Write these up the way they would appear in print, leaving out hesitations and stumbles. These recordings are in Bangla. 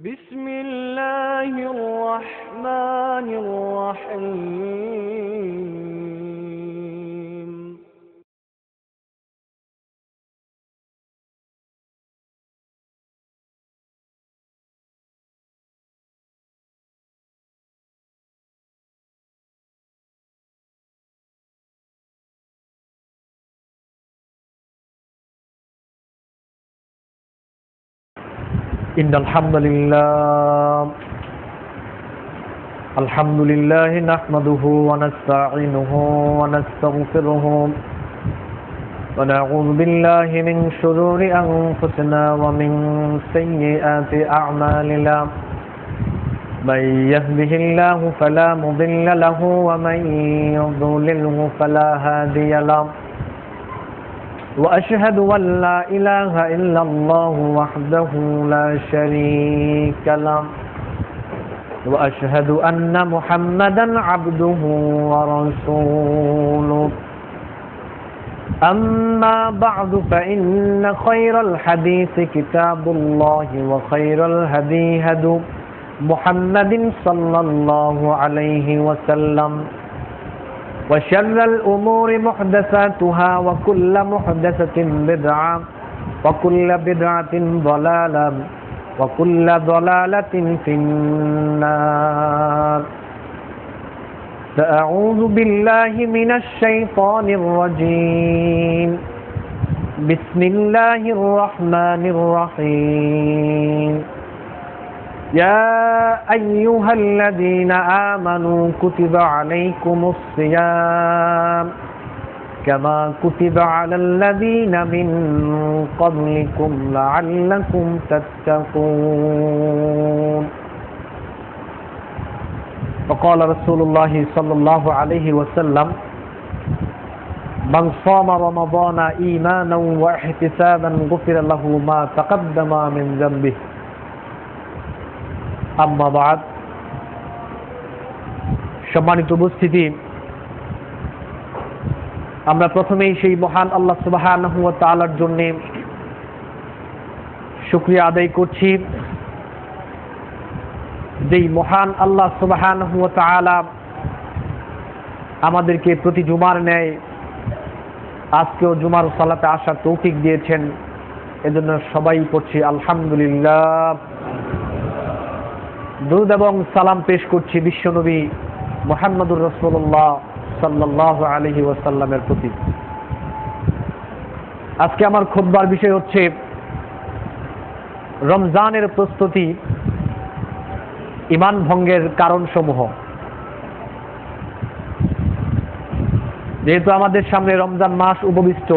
بسم الله الرحمن الرحيم إن الحمد لله نحمده ونستعينه ونستغفره ونعوذ بالله من شرور أنفسنا ومن سيئات أعمالنا من يهده الله فلا مضل له ومن يضلله فلا هادي له وأشهد أن لا إله إلا الله وحده لا شريك له وأشهد أن محمدا عبده ورسوله أما بعد فإن خير الحديث كتاب الله وخير الهدي هدي محمد صلى الله عليه وسلم وشر الأمور محدثاتها وكل محدثة بدعة وكل بدعة ضلالة وكل ضلالة في النار فأعوذ بالله من الشيطان الرجيم بسم الله الرحمن الرحيم يا أيها الذين آمنوا كتب عليكم الصيام كما كتب على الذين من قبلكم لعلكم تتقون وقال رسول الله صلى الله عليه وسلم من صام رمضان إيمانا واحتسابا غفر له ما تقدم من ذنبه আম্মা বাদ। সম্মানিত উপস্থিতি, আমরা প্রথমেই সেই মহান আল্লাহ সুবহানাহু ওয়া তাআলার জন্য শুকরিয়া আদায় করছি, যেই মহান আল্লাহ সুবহানাহু ওয়া তাআলা আমাদেরকে প্রতি জুমার ন্যায় আজকেও জুমার সালাতে আসার তৌফিক দিয়েছেন। এজন্য সবাই পড়ছি আলহামদুলিল্লাহ। দুরূদ এবং সালাম পেশ করছি বিশ্বনবী মুহাম্মদুর রাসূলুল্লাহ সাল্লাল্লাহু আলাইহি ওয়াসাল্লামের প্রতি। আজকে আমার খুতবার বিষয় হচ্ছে রমজানের প্রস্তুতি, ঈমান ভঙ্গের কারণসমূহ। যেহেতু আমাদের সামনে রমজান মাস উপবিষ্ট,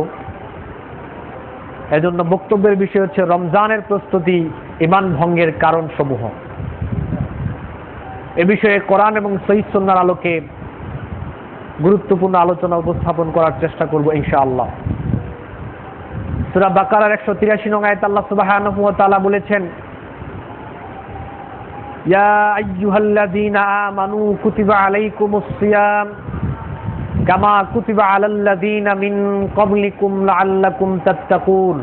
এজন্য বক্তব্যের বিষয় হচ্ছে রমজানের প্রস্তুতি, ঈমান ভঙ্গের কারণসমূহ। এ বিষয়ে কোরআন এবং সহিহ সুন্নাহর আলোকে গুরুত্বপূর্ণ আলোচনা উপস্থাপন করার চেষ্টা করব ইনশাআল্লাহ। সূরা বাকারার 183 নং আয়াতে আল্লাহ সুবহানাহু ওয়া তাআলা বলেছেন, ইয়া আইয়ুহাল্লাযীনা আমানু কুতিবা আলাইকুমুস সিয়াম কামা কুতিবা আলাল্লাযীনা মিন ক্বাবলিকুম লাআল্লাকুম তাত্তাকুন।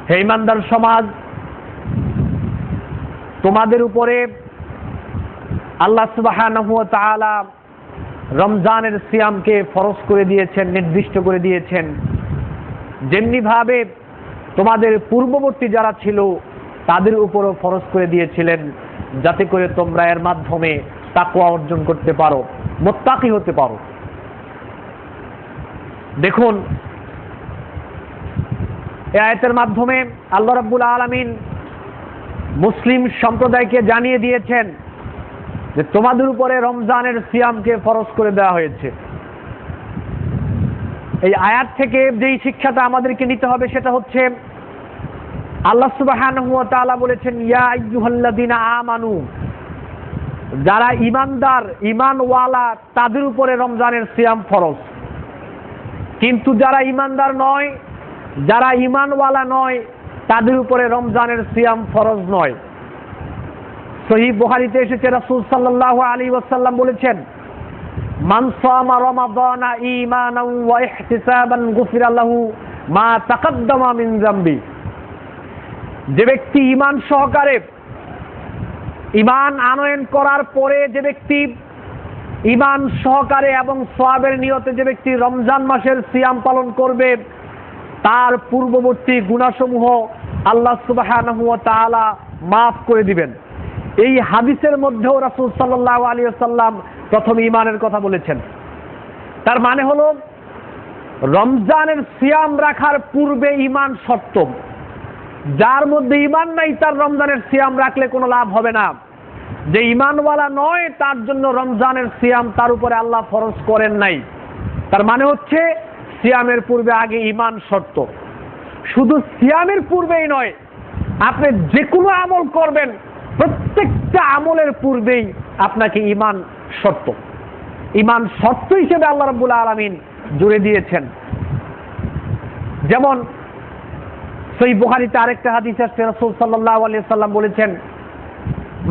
হে ঈমানদার সমাজ, তোমাদের উপরে আল্লাহ সুবহানাহু ওয়া তাআলা রমজানের সিয়ামকে ফরজ করে দিয়েছেন, নির্দিষ্ট করে দিয়েছেন, যেমনি ভাবে তোমাদের পূর্ববর্তী যারা ছিল তাদের উপরও ফরজ করে দিয়েছিলেন, যাতে করে তোমরা এর মাধ্যমে তাকওয়া অর্জন করতে পারো, মুত্তাকি হতে পারো। দেখুন, এই আয়াতের মাধ্যমে আল্লাহ রাব্বুল আলামিন মুসলিম সম্প্রদায়কে জানিয়ে দিয়েছেন যে তোমাদের উপরে রমজানের সিয়ামকে ফরজ করে দেওয়া হয়েছে। এই আয়াত থেকে যেই শিক্ষাটা আমাদেরকে নিতে হবে সেটা হচ্ছে, আল্লাহ সুবহানাহু ওয়া তাআলা বলেছেন, ইয়া আইয়ুহাল্লাযীনা আমানু, যারা ঈমানদার, ঈমানওয়ালা, তাদের উপরে রমজানের সিয়াম ফরজ। কিন্তু যারা ঈমানদার নয়, যারা ঈমানওয়ালা নয়, তাদের উপরে রমজানের সিয়াম ফরজ নয়। সহিহ বুখারীতে এসেছে, রাসূল সাল্লাল্লাহু আলাইহি ওয়াসাল্লাম বলেছেন, মান সামা রমাদানা ঈমানান ওয়া ইহতিসাবান গুফিরা লাহু মা তাকাদ্দামা মিন যামবি। যে ব্যক্তি ঈমান সহকারে, ঈমান আনয়ন করার পরে যে ব্যক্তি ঈমান সহকারে এবং সওয়াবের নিয়তে যে ব্যক্তি রমজান মাসের সিয়াম পালন করবে, তার পূর্ববর্তী গুনাহসমূহ আল্লাহ সুবহানাহু ওয়া তাআলা মাফ করে দিবেন। এই হাদিসের মধ্যেও রাসূল সাল্লাল্লাহু আলাইহি ওয়াসাল্লাম প্রথম ঈমানের কথা বলেছেন। তার মানে হলো রমজানের সিয়াম রাখার পূর্বে ঈমান শর্ত। যার মধ্যে ঈমান নাই তার রমজানের সিয়াম রাখলে কোনো লাভ হবে না। যে ঈমানওয়ালা নয় তার জন্য রমজানের সিয়াম তার উপরে আল্লাহ ফরজ করেন নাই। তার মানে হচ্ছে সিয়ামের পূর্বে আগে ঈমান শর্ত। শুধু সিয়ামের পূর্বেই নয়, আপনি যে কোনো আমল করবেন প্রত্যেকটা আমলের পূর্বেই আপনাকে ঈমান শর্ত। ঈমান শর্ত হিসেবে আল্লাহ রাব্বুল আলামিন জুড়ে দিয়েছেন। যেমন সহিহ বুখারীতে আরেকটা হাদিস আছে, রাসূল সাল্লাল্লাহু আলাইহি ওয়াসাল্লাম বলেছেন,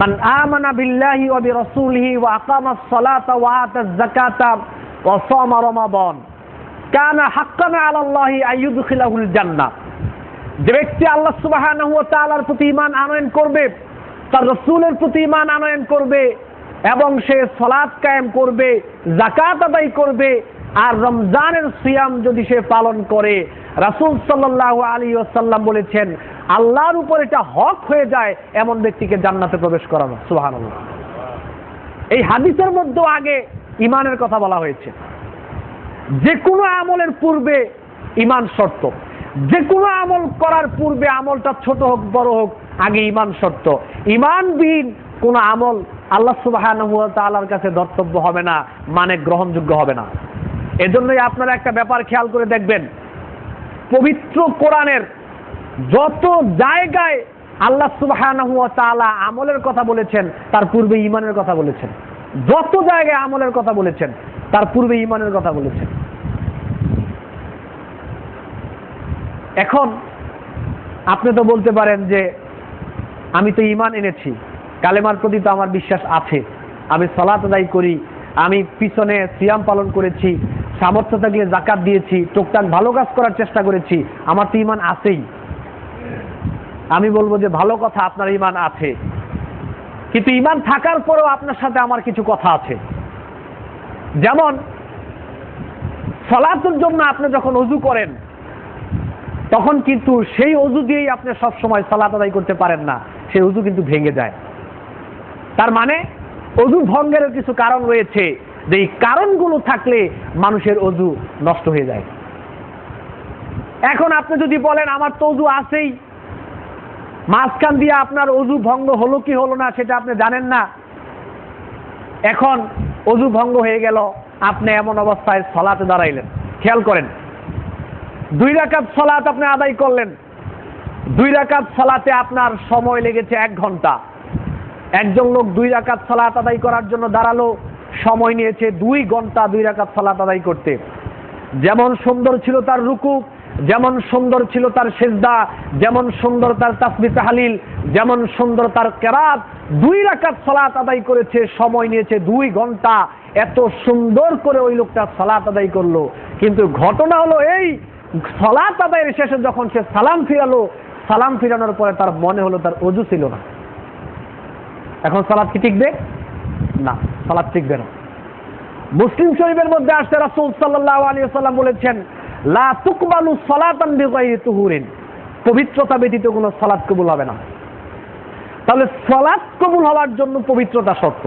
মান আমানা বিল্লাহি ওয়া বিরাসূলিহি ওয়া আকামাস সালাতা ওয়া আতাজ যাকাতা ওয়া সামা রমাদান কানা হাক্কান আলাল্লাহি আইয়ুদখিলাহুল জান্নাহ। যে ব্যক্তি আল্লাহ সুবহানাহু ওয়া তাআলার প্রতি ঈমান আনয়ন করবে, তার রাসূলের প্রতি ঈমান আনয়ন করবে এবং সে সালাত কায়েম করবে, যাকাত আদায় করবে আর রমজানের সিয়াম যদি সে পালন করে, রাসূল সাল্লাল্লাহু আলাইহি ওয়াসাল্লাম বলেছেন আল্লাহর উপর এটা হক হয়ে যায় এমন ব্যক্তিকে জান্নাতে প্রবেশ করানো। সুবহানাল্লাহ। এই হাদিসের মধ্যে আগে ঈমানের কথা বলা হয়েছে। যে কোনো আমলের পূর্বে ঈমান শর্ত। যে কোনো আমল করার পূর্বে, আমলটা ছোট হোক বড় হোক, আগে ঈমান শর্ত। ঈমানবিহীন কোন আমল আল্লাহ সুবহানাহু ওয়া তাআলার কাছে ধর্তব্য হবে না, মানে গ্রহণযোগ্য হবে না। এজন্যই আপনারা একটা ব্যাপার খেয়াল করে দেখবেন, পবিত্র কোরআনের যত জায়গায় আল্লাহ সুবহানাহু ওয়া তাআলা আমলের কথা বলেছেন তার পূর্বে ঈমানের কথা বলেছেন। যত জায়গায় আমলের কথা বলেছেন তার পূর্বে ঈমানের কথা বলেছেন। এখন আপনি তো বলতে পারেন যে আমি তো ঈমান এনেছি, কালেমার প্রতি তো আমার বিশ্বাস আছে, আমি সালাত আদায় করি, আমি পিছনে সিয়াম পালন করেছি, সামর্থ্য থাকলে যাকাত দিয়েছি, টুকটাক ভালো কাজ করার চেষ্টা করেছি, আমার তো ঈমান আছেই। আমি বলবো যে ভালো কথা, আপনার ঈমান আছে, কিন্তু ঈমান থাকার পরেও আপনার সাথে আমার কিছু কথা আছে। যেমন সালাতের জন্য আপনি যখন ওযু করেন তখন কিন্তু সেই ওযু দিয়েই আপনি সব সময় সালাত আদায় করতে পারেন না, সেই ওযু কিন্তু ভেঙে যায়। তার মানে ওযু ভঙ্গের কিছু কারণ রয়েছে, যে এই কারণগুলো থাকলে মানুষের ওযু নষ্ট হয়ে যায়। এখন আপনি যদি বলেন আমার তো ওযু আছেই, মাঝখান দিয়ে আপনার ওযু ভঙ্গ হলো কি হলো না সেটা আপনি জানেন না, এখন ওযু ভঙ্গ হয়ে গেল, আপনি এমন অবস্থায় সালাতে দাঁড়াইলেন। খেয়াল করেন, 2 রাকাত সালাত আপনি আদায় করলেন, 2 রাকাত সালাতে আপনার সময় লেগেছে 1 ঘন্টা। একজন লোক 2 রাকাত সালাত আদায় করার জন্য দাঁড়ালো, সময় নিয়েছে 2 ঘন্টা 2 রাকাত সালাত আদায় করতে। যেমন সুন্দর ছিল তার রুকু, যেমন সুন্দর ছিল তার সিজদা, যেমন সুন্দর তার তাসবিহ তাহলিল, যেমন সুন্দর তার কেরাত, 2 রাকাত সালাত আদায় করেছে, সময় নিয়েছে 2 ঘন্টা। এত সুন্দর করে ওই লোকটা সালাত আদায় করলো, কিন্তু ঘটনা হলো এই, সালাত আদায়ের শেষে যখন সে সালাম ফিরালো, সালাম ফিরানোর পরে তার মনে হলো তার ওযু ছিল না। এখন সালাত কি টিকবে? না, সালাত টিকবে না। মুসলিম শরীফের মধ্যে আসছে, রাসূল সাল্লাল্লাহু আলাইহি ওয়াসাল্লাম বলেছেন লা তুকবালু সালাতান বিগাইরি তুহুরিন, পবিত্রতা ব্যতীত কোনো সালাত কবুল হবে না। তাহলে সালাত কবুল হওয়ার জন্য পবিত্রতা শর্ত।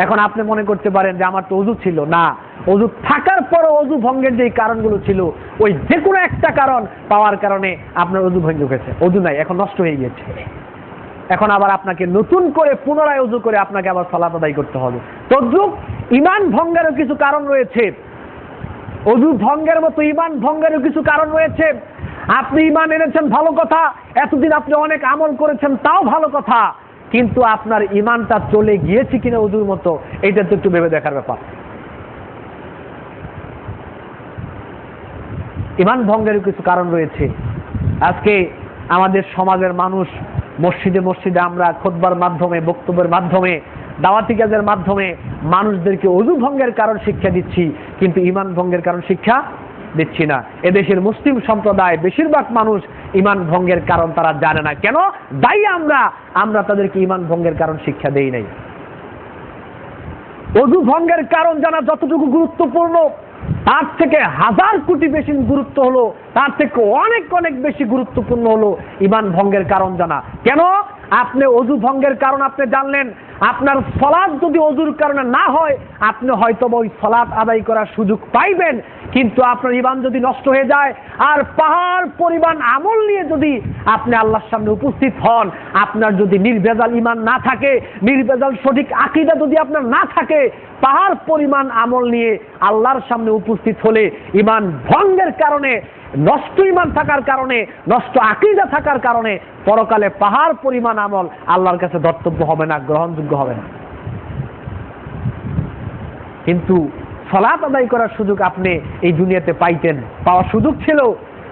এখন আপনি মনে করতে পারেন যে আমার তো ওযু ছিল না, ওযু থাকার পরও ওযু ভঙ্গের যে কারণগুলো ছিল ওই যে কোনো একটা কারণ পাওয়ার কারণে আপনার ওযু ভঙ্গ হয়েছে, ওযু নাই, এখন নষ্ট হয়ে গেছে। এখন আবার আপনাকে নতুন করে পুনরায় ওযু করে আপনাকে আবার সালাত আদায় করতে হবে। তদ্রূপ ঈমান ভঙ্গেরও কিছু কারণ রয়েছে, ওযু ভঙ্গের মতো ঈমান ভঙ্গেরও কিছু কারণ রয়েছে। আপনি ঈমান এনেছেন, ভালো কথা, এতদিন আপনি অনেক আমল করেছেন, তাও ভালো কথা, কিন্তু আপনার ঈমানটা চলে গিয়েছে কিনা ওযুর মতো, এইটা তো একটু ভেবে দেখার ব্যাপার। ঈমান ভঙ্গের কিছু কারণ রয়েছে। আজকে আমাদের সমাজের মানুষ মসজিদে মসজিদে আমরা খুতবার মাধ্যমে, বক্তব্যের মাধ্যমে, দাওয়াতি কাজের মাধ্যমে মানুষদেরকে ওযু ভঙ্গের কারণ শিক্ষা দিচ্ছি, কিন্তু ঈমান ভঙ্গের কারণ শিক্ষা দিচ্ছি না। এদেশের মুসলিম সম্প্রদায় বেশিরভাগ মানুষ ঈমান ভঙ্গের কারণ তারা জানে না। কেন? দায়ী আমরা তাদেরকে ঈমান ভঙ্গের কারণ শিক্ষা দেই নাই। ওযু ভঙ্গের কারণ জানা যতটুকু গুরুত্বপূর্ণ, তার থেকে হাজার কোটি বেশি গুরুত্ব হলো, তার থেকে অনেক অনেক বেশি গুরুত্বপূর্ণ হলো ঈমান ভঙ্গের কারণ জানা। কেন? আপনি ওযু ভঙ্গের কারণ আপনি জানলেন, আপনার সালাত যদি ওযুর কারণে না হয়, আপনি হয়তো ওই সালাত আদায় করার সুযোগ পাইবেন, কিন্তু আপনার ঈমান যদি নষ্ট হয়ে যায় আর পাহাড় পরিমাণ আমল নিয়ে যদি আপনি আল্লাহর সামনে উপস্থিত হন, আপনার যদি নির্ভেজাল ঈমান না থাকে, নির্ভেজাল সঠিক আকীদা যদি আপনার না থাকে, পাহাড় পরিমাণ আমল নিয়ে আল্লাহর সামনে উপস্থিত হলে ঈমান ভঙ্গের কারণে, নষ্ট ঈমান থাকার কারণে, নষ্ট আকীদা থাকার কারণে পরকালে পাহাড় পরিমাণ আমল আল্লাহর কাছে ধর্তব্য হবে না, গ্রহণযোগ্য হবে না। কিন্তু সালাত আদায় করার সুযোগ আপনি এই দুনিয়াতে পাইতেন, পাওয়ার সুযোগ ছিল,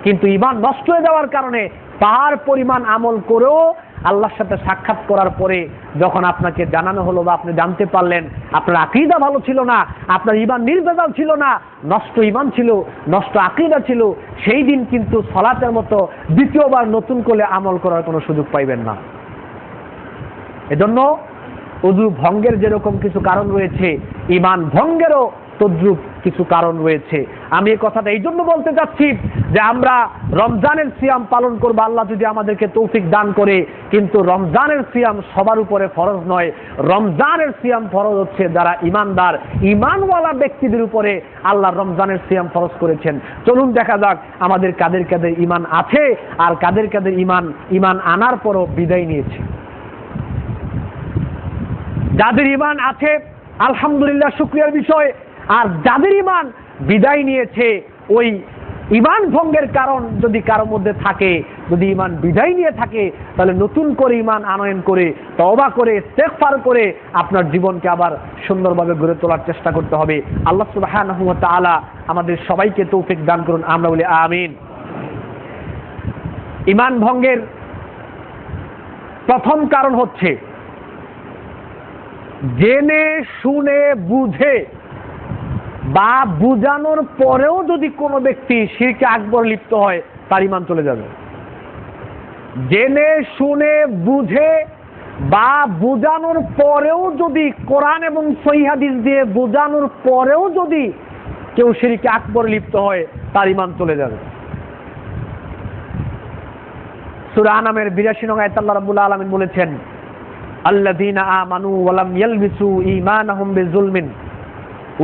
কিন্তু ঈমান নষ্ট হয়ে যাওয়ার কারণে পাহাড় পরিমাণ আমল করেও আল্লাহর সাথে সাক্ষাৎ করার পরে যখন আপনাকে জানানো হলো বা আপনি জানতে পারলেন আপনার আকীদা ভালো ছিল না, আপনার ঈমান নির্ভেজাল ছিল না, নষ্ট ঈমান ছিল, নষ্ট আকীদা ছিল, সেই দিন কিন্তু সালাতের মতো দ্বিতীয়বার নতুন করে আমল করার কোনো সুযোগ পাইবেন না। এজন্য ওযু ভঙ্গের যেরকম কিছু কারণ রয়েছে, ঈমান ভঙ্গেরও তদ্রূপ কিছু কারণ রয়েছে। আমি এই কথাটা এই জন্য বলতে চাচ্ছি যে আমরা রমজানের সিয়াম পালন করব, আল্লাহ যদি আমাদেরকে তৌফিক দান করে, কিন্তু রমজানের সিয়াম সবার উপরে ফরজ নয়। রমজানের সিয়াম ফরজ হচ্ছে যারা ঈমানদার, ঈমানওয়ালা ব্যক্তিদের উপরে আল্লাহ রমজানের সিয়াম ফরজ করেছেন। চলুন দেখা যাক আমাদের কাদের কাদের ঈমান আছে আর কাদের কাদের ঈমান আনার পরও বিদায় নিয়েছে। যাদের ঈমান আছে আলহামদুলিল্লাহ, শুকরিয়ার বিষয়। আর যাদের ঈমান বিদায় নিয়েছে, ওই ঈমান ভঙ্গের কারণ যদি কারোর মধ্যে থাকে, যদি ঈমান বিদায় নিয়ে থাকে, তাহলে নতুন করে ঈমান আনয়ন করে, তওবা করে, ইস্তেগফার করে আপনার জীবনকে আবার সুন্দরভাবে গড়ে তোলার চেষ্টা করতে হবে। আল্লাহ সুবহানাহু ওয়া তাআলা আমাদের সবাইকে তৌফিক দান করুন, আমরা বলি আমিন। ঈমান ভঙ্গের প্রথম কারণ হচ্ছে জেনে শুনে বুঝে বা বুঝানোর পরেও যদি কোনো ব্যক্তি শিরকে আকবর লিপ্ত হয়, তার ঈমান চলে যাবে। জেনে শুনে বুঝে বা বুঝানোর পরেও যদি, কোরআন এবং সহিহ হাদিস দিয়ে বুঝানোর পরেও যদি কেউ শিরকে আকবর লিপ্ত হয়, তার ঈমান চলে যাবে। সূরা আনামের ৮২ নং আয়াতে আল্লাহ রাব্বুল আলামিন বলেছেন, আল্লাযীনা আমানু ওয়া লাম ইয়ালবিসু ঈমানাহুম বিযুলমিন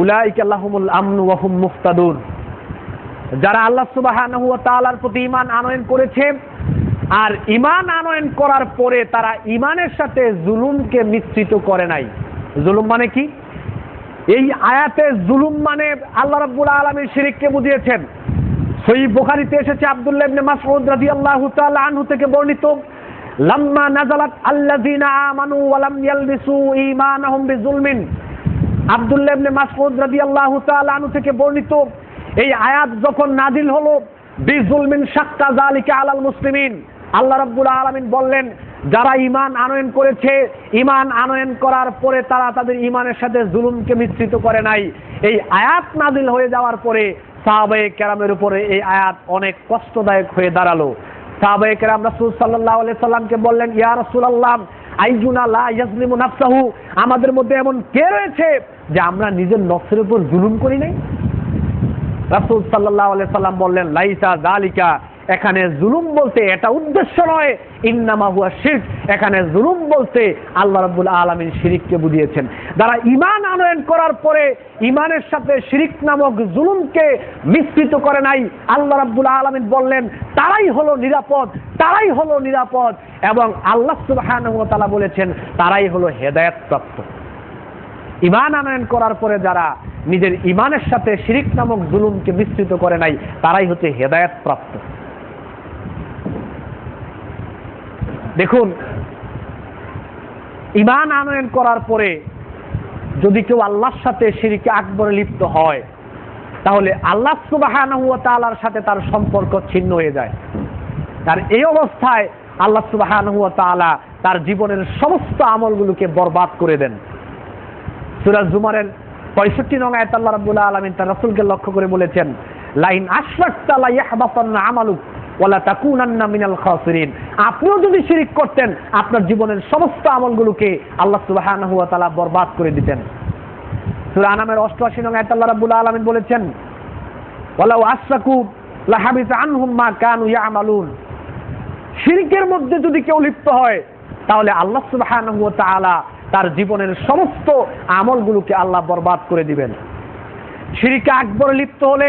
উলাইকা লাহুমুল আমনু ওয়া হুম মুহতাদুন। যারা আল্লাহ সুবহানাহু ওয়া তাআলার প্রতি ঈমান আনয়ন করেছে আর ঈমান আনয়ন করার পরে তারা ঈমানের সাথে জুলুমকে মিশ্রিত করে নাই। জুলুম মানে কি? এই আয়াতে জুলুম মানে আল্লাহ রাব্বুল আলামিন শিরককে বুঝিয়েছেন। সহিহ বুখারীতে এসেছে আব্দুল্লাহ ইবনে মাসউদ রাদিয়াল্লাহু তাআলা আনহু থেকে বর্ণিত, লাম্মা নাযালাত আল্লাযীনা আমানু ওয়া লাম ইয়ালবিসু ঈমানাহুম বিযুলমিন। আব্দুল্লাহ ইবনে মাসউদ রাদিয়াল্লাহু তাআলা আনহু থেকে বর্ণিত, এই আয়াত যখন নাজিল হলো, বিযুলমিন শাক্কা যালিকা আলাল মুসলিমিন, আল্লাহ রাব্বুল আলামিন বললেন যারা ঈমান আনয়ন করেছে, ঈমান আনয়ন করার পরে তারা তাদের ঈমানের সাথে জুলুমকে মিশ্রিত করে নাই। এই আয়াত নাজিল হয়ে যাওয়ার পরে সাহাবায়ে কেরামের উপরে এই আয়াত অনেক কষ্টদায়ক হয়ে দাঁড়ালো। সাহাবায়ে কেরাম রাসূল সাল্লাল্লাহু আলাইহি সাল্লামকে বললেন, ইয়া রাসূলুল্লাহ আইজুনা লা ইয়াজলিমু নাফসাহু, আমাদের মধ্যে এমন কে রয়েছে যে আমরা নিজের নফসের উপর জুলুম করি নাই? রাসূল সাল্লাল্লাহু আলাইহি সাল্লাম বললেন, লাইসা যালিকা, এখানে জুলুম বলতে এটা উদ্দেশ্য নয়, ইন্নামা হুয়া শিরক, এখানে জুলুম বলতে আল্লাহ রাব্বুল আলামিন শিরককে বুঝিয়েছেন। যারা ঈমান আনয়ন করার পরে ঈমানের সাথে শিরক নামক জুলুমকে মিশ্রিত করে নাই, আল্লাহ রাব্বুল আলামিন বললেন তারাই হলো নিরাপদ, তারাই হলো নিরাপদ। এবং আল্লাহ সুবহানাহু ওয়া তাআলা বলেছেন তারাই হলো হেদায়েত প্রাপ্ত। ঈমান আনয়ন করার পরে যারা নিজের ঈমানের সাথে শিরক নামক জুলুমকে মিশ্রিত করে নাই, তারাই হচ্ছে হেদায়েত প্রাপ্ত। দেখুন, ঈমান আনয়ন করার পরে যদি কেউ আল্লাহর সাথে শিরকে আকবরে লিপ্ত হয়, তাহলে আল্লাহ সুবহানাহু ওয়া তাআলার সাথে তার সম্পর্ক ছিন্ন হয়ে যায়। আর এই অবস্থায় আল্লাহ সুবহানাহু ওয়া তাআলা তার জীবনের সমস্ত আমলগুলোকে বরবাদ করে দেন। সূরা জুমারের ৬৫ নং আয়াতে আল্লাহ রাব্বুল আলামিন তার রাসূলকে লক্ষ্য করে বলেছেন, লাইন আশরাকতা লা ইয়াহবাতান্না আমালুক ওয়ালা তাকুনান্না মিনাল খাসিরিন। আপনিও যদি শিরিক করতেন আপনার জীবনের সমস্ত আমলগুলোকে আল্লাহ সুবহানাহু ওয়া তাআলা বরবাদ করে দিতেন। সূরা আনামের 88 নং আয়াতে আল্লাহ রাব্বুল আলামিন বলেছেন ওয়ালাউ আশরাকু লাহাবিতা আনহুম মা কানু ইয়ামালুন। শিরকের মধ্যে যদি কেউ লিপ্ত হয় তাহলে আল্লাহ সুবহানাহু ওয়া তাআলা তার জীবনের সমস্ত আমলগুলোকে আল্লাহ বরবাদ করে দিবেন। শিরকে আকবরে লিপ্ত হলে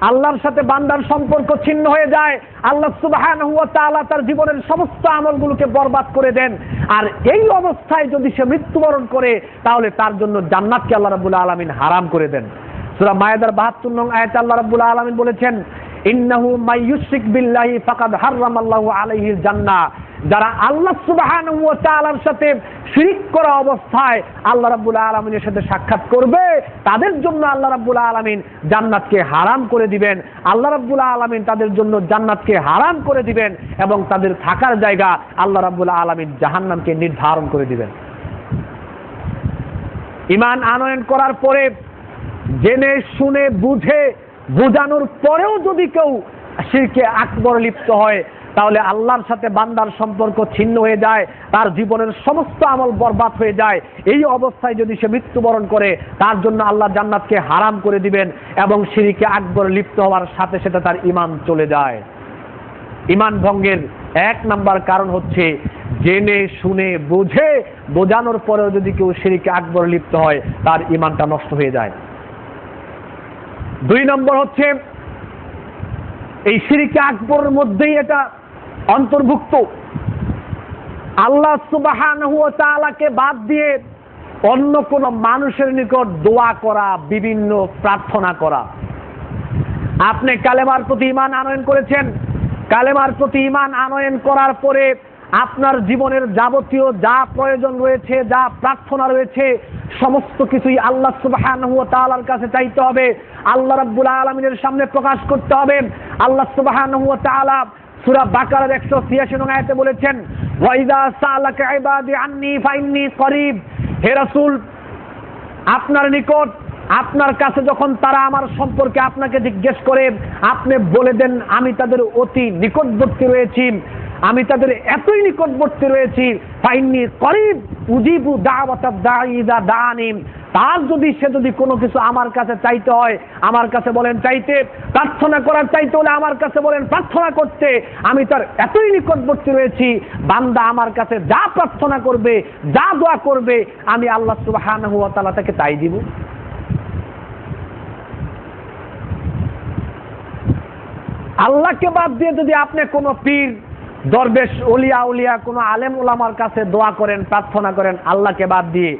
আল্লাহর সাথে বান্দার সম্পর্ক ছিন্ন হয়ে যায়, আল্লাহ সুবহানাহু ওয়া তাআলা তার জীবনের সমস্ত আমলগুলোকে বরবাদ করে দেন। আর এই অবস্থায় যদি সে মৃত্যুবরণ করে তাহলে তার জন্য জান্নাতকে আল্লাহ রাব্বুল আলামিন হারাম করে দেন। সূরা মায়েদার 72 নং আয়াতে আল্লাহ রাব্বুল আলামিন বলেছেন ইন্নাহু মাইয়ুশরিক বিল্লাহি ফাকাদ হারামাল্লাহু আলাইহিল জান্নাহ। যারা আল্লাহ সুবহানাহু ওয়া তাআলার সাথে শিরক করা অবস্থায় আল্লাহ রাব্বুল আলামিনের সাথে সাক্ষাৎ করবে তাদের জন্য আল্লাহ রাব্বুল আলামিন জান্নাতকে হারাম করে দিবেন। আল্লাহ রাব্বুল আলামিন তাদের জন্য জান্নাতকে হারাম করে দিবেন এবং তাদের থাকার জায়গা আল্লাহ রাব্বুল আলামিন জাহান্নামকে নির্ধারণ করে দিবেন। ঈমান আনয়ন করার পরে জেনে শুনে বুঝে বোঝানোর পরেও যদি কেউ শিরকে আকবর লিপ্ত হয় তাহলে আল্লাহর সাথে বান্দার সম্পর্ক ছিন্ন হয়ে যায়, তার জীবনের সমস্ত আমল বরবাদ হয়ে যায়। এই অবস্থায় যদি সে মৃত্যুবরণ করে তার জন্য আল্লাহ জান্নাতকে হারাম করে দিবেন এবং শিরকে আকবর লিপ্ত হওয়ার সাথে সাথে তার ঈমান চলে যায়। ঈমান ভঙ্গের 1 নাম্বার কারণ হচ্ছে জেনে শুনে বুঝে বোঝানোর পরেও যদি কেউ শিরকে আকবর লিপ্ত হয় তার ঈমানটা নষ্ট হয়ে যায়। 2 নম্বর হচ্ছে এই শিরকে আকবরের মধ্যেই এটা অন্তর্ভুক্ত আল্লাহ সুবহানাহু ওয়া তাআলাকে বাদ দিয়ে অন্য কোন মানুষের নিকট দোয়া করা, বিভিন্ন প্রার্থনা করা। আপনি কালেমার প্রতি ঈমান আনয়ন করেছেন, কালেমার প্রতি ঈমান আনয়ন করার পরে আপনার জীবনের যাবতীয় যা প্রয়োজন রয়েছে, যা প্রার্থনা রয়েছে সমস্ত কিছুই আল্লাহ সুবহানাহু ওয়া তাআলার কাছে চাইতে হবে, আল্লাহ রাব্বুল আলামিনের সামনে প্রকাশ করতে হবে। আল্লাহ সুবহানাহু ওয়া তাআলা সূরা বাকারার 186 নং আয়াতে বলেছেন ওয়া ইযা সাআলাকা ইবাদি আন্নী ফাইন্নী করিব। হে রাসূল, আপনার নিকট আপনার কাছে যখন তারা আমার সম্পর্কে আপনাকে জিজ্ঞেস করে আপনি বলে দেন আমি তাদের অতি নিকটবর্তী রয়েছি, আমি তাদের এতই নিকটবর্তী রয়েছি। ফাইন্নী করিব উজিবু দাওয়াতাদ দাঈ ইযা দাআনি। তার সে যদি কোনো কিছু আমার কাছে চাইতে হয় আমার কাছে বলেন চাইতে, প্রার্থনা করার চাইতে হলে আমার কাছে বলেন প্রার্থনা করতে, আমি তার এতই নিকটবর্তী রয়েছি। বান্দা আমার কাছে যা প্রার্থনা করবে, যা দোয়া করবে আমি আল্লাহ সুবহানাহু ওয়া তাআলা তাকে তাই দিব। আল্লাহকে বাদ দিয়ে যদি আপনি কোনো পীর, দরবেশ, ওলিয়া উলিয়া কোনো আলেম ওলামার কাছে দোয়া করেন, প্রার্থনা করেন আল্লাহকে বাদ দিয়ে,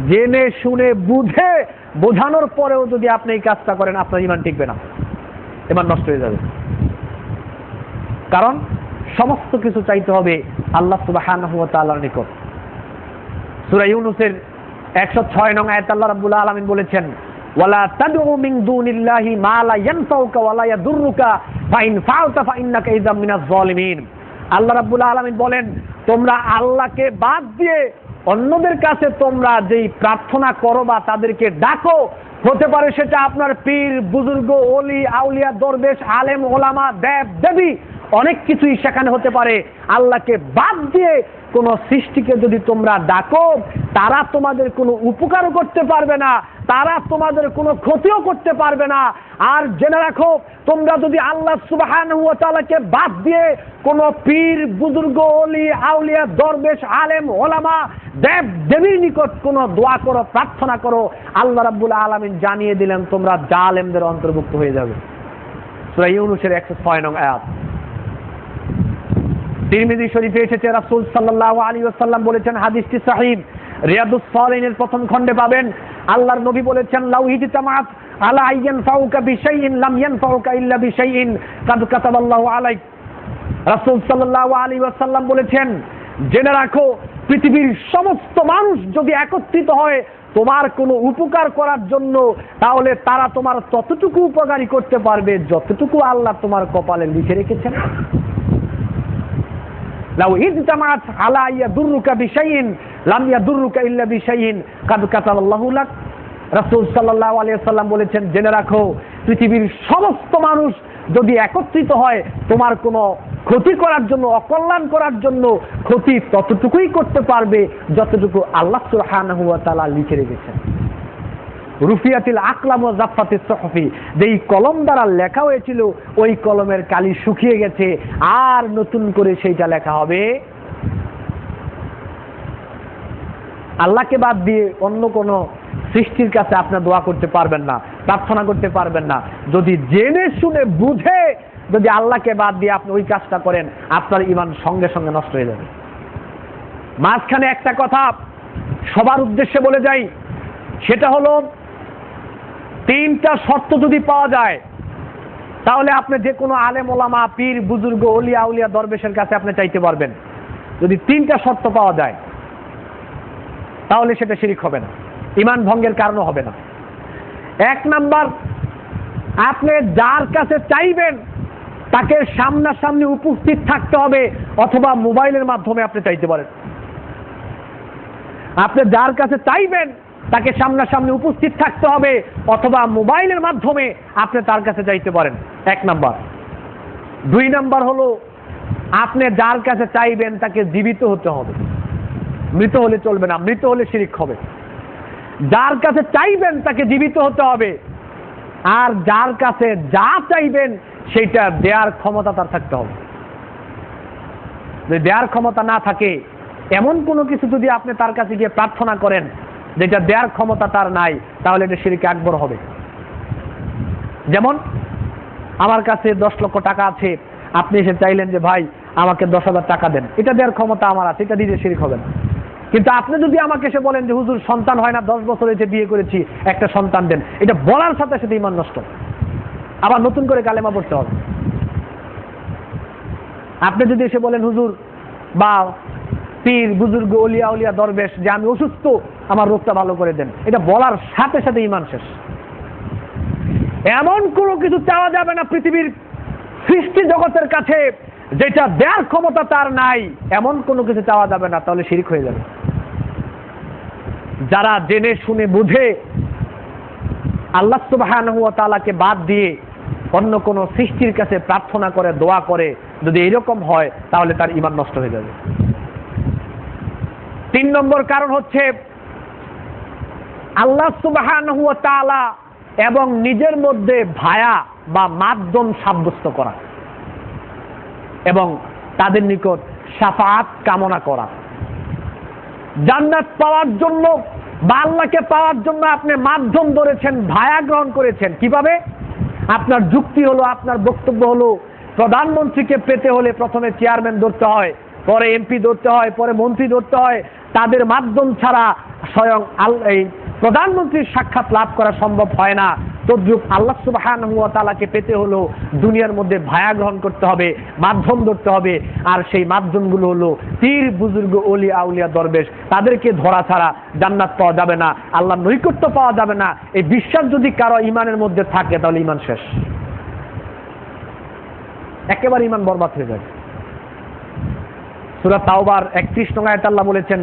জেনে শুনে বুঝে বোঝানোর পরেও যদি আপনি এই কাজটা করেন আপনার ঈমান টিকবে না, ঈমান নষ্ট হয়ে যাবে। কারণ সমস্ত কিছু চাইতে হবে আল্লাহ সুবহানাহু ওয়া তাআলার নিকট। সূরা ইউনূসের 106 নং আয়াতে আল্লাহ রাব্বুল আলামিন বলেছেন ওয়ালা তাদউ মিন দুনিল্লাহি মা লা ইয়ানফাউকা ওয়া লা ইয়াদুররুকা ফাইন ফাআলতা ফাইন্নাকা ইযাম মিনাজ জালিমিন। আল্লাহ রাব্বুল আলামিন বলেন তোমরা আল্লাহকে বাদ দিয়ে অন্যদের কাছে তোমরা যেই প্রার্থনা করো বা তাদেরকে ডাকো, হতে পারে সেটা আপনার পীর, বুজুর্গ, ওলি আউলিয়া, দরবেশ, আলেম ওলামা, দেব দেবী, অনেক কিছুই সেখানে হতে পারে। আল্লাহকে বাদ দিয়ে কোন সৃষ্টিকে যদি তোমরা ডাকো তারা তোমাদের কোনো উপকারও করতে পারবে না, তারা তোমাদের কোনো ক্ষতিও করতে পারবে না। আর জেনে রাখো তোমরা যদি আল্লাহ সুবহানাহু ওয়া তাআলাকে বাদ দিয়ে কোন পীর, বুজুর্গ, ওলি আউলিয়া, দরবেশ, আলেম ওলামা, দেব দেবীর নিকট কোনো দোয়া করো, প্রার্থনা করো, আল্লাহ রাব্বুল আলামিন জানিয়ে দিলেন তোমরা জালেমদের অন্তর্ভুক্ত হয়ে যাবে। সূরা ইউনূসের 106 নং আয়াত। তিরমিজি শরীফে এসেছে রাসূল সাল্লাল্লাহু আলাইহি ওয়াসাল্লাম বলেছেন, হাদিসটি সহিহ, রিয়াদুস সালিহিনের প্রথম খণ্ডে পাবেন। আল্লাহর নবী বলেছেন লাউ ইজতামাআত আলা আইয়ানফাউকা বিশাইইন লাম ইয়ানফাউকা ইল্লা বিশাইইন কাদ কাতাবাল্লাহু আলাইক। রাসূল সাল্লাল্লাহু আলাইহি ওয়াসাল্লাম বলেছেন জেনে রাখো পৃথিবীর সমস্ত মানুষ যদি একত্রিত হয় তোমার কোনো উপকার করার জন্য, তাহলে তারা তোমার ততটুকু উপকারী করতে পারবে যতটুকু আল্লাহ তোমার কপালে লিখে রেখেছেন। লাউ ইজতামাআত আলা ইয়াদুররুকা বিশাইইন লাম ইয়াদুররুকা ইল্লা বিশাইইন কাদ কাতাবাল্লাহু লাক। রাসূল সাল্লাল্লাহু আলাইহি ওয়াসাল্লাম বলেছেন জেনে রাখো পৃথিবীর সমস্ত মানুষ যদি একত্রিত হয় তোমার কোনো ক্ষতি করার জন্য, অকল্যাণ করার জন্য, ক্ষতি ততটুকুই করতে পারবে যতটুকু আল্লাহ সুবহানাহু ওয়া তাআলা লিখে রেখেছেন। রুফিয়াতিল আকলাম ওয়া জাফফাতিস সুহফি, যেই কলম দ্বারা লেখা হয়েছিল ওই কলমের কালি শুকিয়ে গেছে, আর নতুন করে সেইটা লেখা হবে। আল্লাহকে বাদ দিয়ে অন্য কোন সৃষ্টির কাছে আপনি দোয়া করতে পারবেন না, প্রার্থনা করতে পারবেন না। যদি জেনে শুনে বুঝে যদি আল্লাহকে বাদ দিয়ে আপনি ওই কাজটা করেন, আপনার ঈমান সঙ্গে সঙ্গে নষ্ট হয়ে যাবে। মাঝখানে একটা কথা সবার উদ্দেশ্যে বলে যাই, সেটা হলো 3টা শর্ত যদি পাওয়া যায় তাহলে আপনি যে কোনো আলেম ওলামা, পীর, বুজুর্গ, ওলিয়া আউলিয়া, দরবেশের কাছে আপনি চাইতে পারবেন। যদি 3টা শর্ত পাওয়া যায় তাহলে সেটা শিরক হবে না, ঈমান ভঙ্গের কারণও হবে না। 1 নাম্বার, আপনি যার কাছে চাইবেন তাকে সামনাসামনি উপস্থিত থাকতে হবে, অথবা মোবাইলের মাধ্যমে আপনি চাইতে পারেন। আপনি যার কাছে চাইবেন তাকে সামনাসামনি উপস্থিত থাকতে হবে, অথবা মোবাইলের মাধ্যমে আপনি তার কাছে চাইতে পারেন। 1 নাম্বার। 2 নাম্বার হলো, আপনি যার কাছে চাইবেন তাকে জীবিত হতে হবে, মৃত হলে চলবে না, মৃত হলে শিরক হবে। যার কাছে চাইবেন তাকে জীবিত হতে হবে, আর যার কাছে যা চাইবেন সেটা দেওয়ার ক্ষমতা তার থাকতে হবে। যদি দেওয়ার ক্ষমতা না থাকে, এমন কোনো কিছু যদি আপনি তার কাছে গিয়ে প্রার্থনা করেন যেটা দেওয়ার ক্ষমতা তার নাই, তাহলে এটা শিরক আকবর হবে। যেমন আমার কাছে 10 লক্ষ টাকা আছে, আপনি এসে চাইলেন যে ভাই আমাকে 10,000 টাকা দেন, এটা দেওয়ার ক্ষমতা আমার আছে, এটা দিলে শিরক হবে না। কিন্তু আপনি যদি আমাকে এসে বলেন যে হুজুর সন্তান হয় না, 10 বছর হয়েছে বিয়ে করেছি, একটা সন্তান দেন, এটা বলার সাথে সাথে ঈমান নষ্ট, আবার নতুন করে কালেমা পড়তে হবে। আপনি যদি এসে বলেন হুজুর বা পীর, বুজুর্গ, ওলিয়া আউলিয়া, দরবেশ, যে আমি অসুস্থ, আমার রোগটা ভালো করে দেন, এটা বলার সাথে সাথে ঈমান শেষ। এমন কোনো কিছু চাওয়া যাবে না পৃথিবীর সৃষ্টি জগতের কাছে যেটা দেওয়ার ক্ষমতা তার নাই, এমন কোনো কিছু চাওয়া যাবে না, তাহলে শিরক হয়ে যাবে। যারা জেনে শুনে বুঝে আল্লাহ সুবহানাহু ওয়া তাআলাকে বাদ দিয়ে অন্য কোনো সৃষ্টির কাছে প্রার্থনা করে, দোয়া করে, যদি এরকম হয় তাহলে তার ঈমান নষ্ট হয়ে যাবে। 3 নম্বর কারণ হচ্ছে আল্লাহ সুবহানাহু ওয়া তাআলা এবং নিজের মধ্যে ভায়া বা মাধ্যম সাব্যস্ত করা এবং তাদের নিকট শাফাআত কামনা করা। জান্নাত পাওয়ার জন্য বা আল্লাহকে পাওয়ার জন্য আপনি মাধ্যম ধরেছেন, ভায়া গ্রহণ করেছেন। কিভাবে? আপনার যুক্তি হলো, আপনার বক্তব্য হলো, প্রধানমন্ত্রীকে পেতে হলে প্রথমে চেয়ারম্যান ধরতে হয়, পরে এমপি ধরতে হয়, পরে মন্ত্রী ধরতে হয়। তাদের মাধ্যম ছাড়া স্বয়ং এই প্রধানমন্ত্রীর সাক্ষাৎ লাভ করা সম্ভব হয় না। তদ্রূপ আল্লাহ সুবহানাহু ওয়া তাআলাকে পেতে হলো দুনিয়ার মধ্যে ভায়া গ্রহণ করতে হবে, মাধ্যম ধরতে হবে। আর সেই মাধ্যমগুলো হলো পীর, বুজুর্গ, ওলি আউলিয়া, দরবেশ। তাদেরকে ধরা ছাড়া জান্নাত পাওয়া যাবে না, আল্লাহর নৈকট্য পাওয়া যাবে না। এই বিশ্বাস যদি কারো ঈমানের মধ্যে থাকে তাহলে ঈমান শেষ, একেবারে ঈমান বরবাদ হয়ে যাবে। সূরা তাওবার 31 নং আয়াতে আল্লাহ বলেছেন,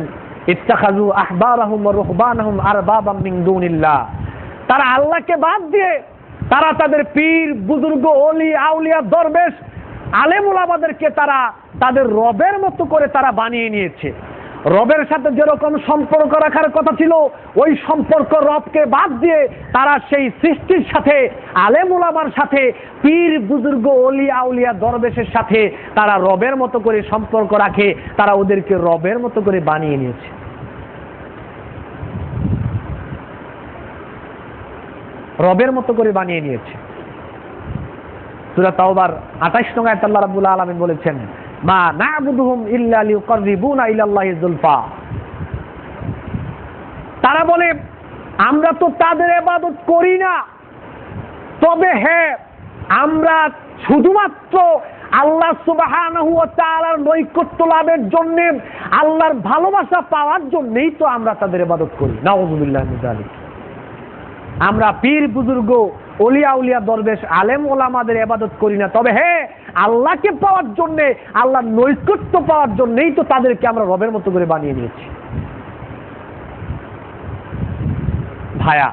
ইত্তাখাযু আহবারাহুম ওয়া রুহবানাহুম আরবাবাম মিন দুনিল্লাহ। তারা আল্লাহকে বাদ দিয়ে তারা তাদের পীর, বুজুর্গ, ওলি আউলিয়া, দরবেশ, আলেম ওলামাদেরকে তারা তাদের রবের মতো করে তারা বানিয়ে নিয়েছে। রবের সাথে যেরকম সম্পর্ক রাখার কথা ছিল, ওই সম্পর্ক রবকে বাদ দিয়ে তারা সেই সৃষ্টির সাথে, আলেম ওলামার সাথে, পীর, বুজুর্গ, ওলি আউলিয়া, দরবেশের সাথে তারা রবের মতো করে সম্পর্ক রাখে। তারা ওদেরকে রবের মতো করে বানিয়ে নিয়েছে। রবের মতো করে বানিয়ে নিয়েছে। সূরা তাওবার 28 নং আয়াতে আল্লাহ রাব্বুল আলামিন বলেছেন, মা না'বুদুহুম ইল্লা লিয়ুকাররিবুনা ইলাল্লাহি যুলফা। তারা বলে আমরা তো তাদের ইবাদত করি না, তবে হ্যাঁ আমরা শুধুমাত্র আল্লাহ সুবহানাহু ওয়া তাআলার নৈকট্য লাভের জন্য, আল্লাহর ভালোবাসা পাওয়ার জন্যই তো আমরা তাদের ইবাদত করি। নাউযুবিল্লাহি মিন যালিক। আমরা পীর, বুজুর্গ, ওলিয়া উলিয়া, দরবেশ, আলেম ওলামাদের ইবাদত করি না, তবে হ্যাঁ আল্লাহকে পাওয়ার জন্য, আল্লাহর নৈকট্য পাওয়ার জন্যই তো তাদেরকে আমরা রবের মতো করে বানিয়ে নিয়েছি। ভায়া,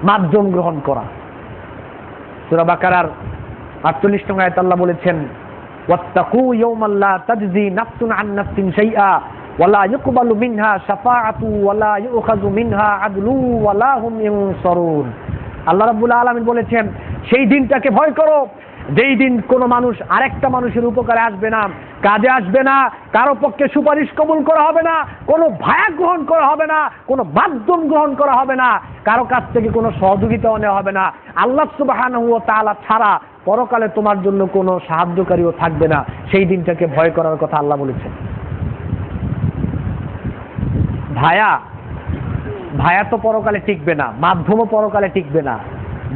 মাধ্যম গ্রহণ করা। সূরা বাকারার 48 নং আয়াতে আল্লাহ বলেছেন, ওয়াত্তাকু ইয়াওমান লা তাজজি নাফসুন আন নাফসিন শাইআ ওয়ালা ইউকবালু মিনহা শাফাআতু ওয়ালা ইউখাযু মিনহা আদলু ওয়ালা হুম ইনসারুন। আল্লাহ রাব্বুল আলামিন বলেছেন, সেই দিনটাকে ভয় করো যেই দিন কোনো মানুষ আরেকটা মানুষের উপকারে আসবে না, কাজে আসবে না, কারো পক্ষে সুপারিশ কবুল করা হবে না, কোনো ভায়া গ্রহণ করা হবে না, কোনো মাধ্যম গ্রহণ করা হবে না, কারো কাছ থেকে কোনো সহযোগিতাও নেওয়া হবে না। আল্লাহ সুবহানাহু ওয়া তাআলা ছাড়া পরকালে তোমার জন্য কোনো সাহায্যকারীও থাকবে না। সেই দিনটাকে ভয় করার কথা আল্লাহ বলেছেন। ভায়া তো পরকালে টিকবে না, মাধ্যমও পরকালে টিকবে না।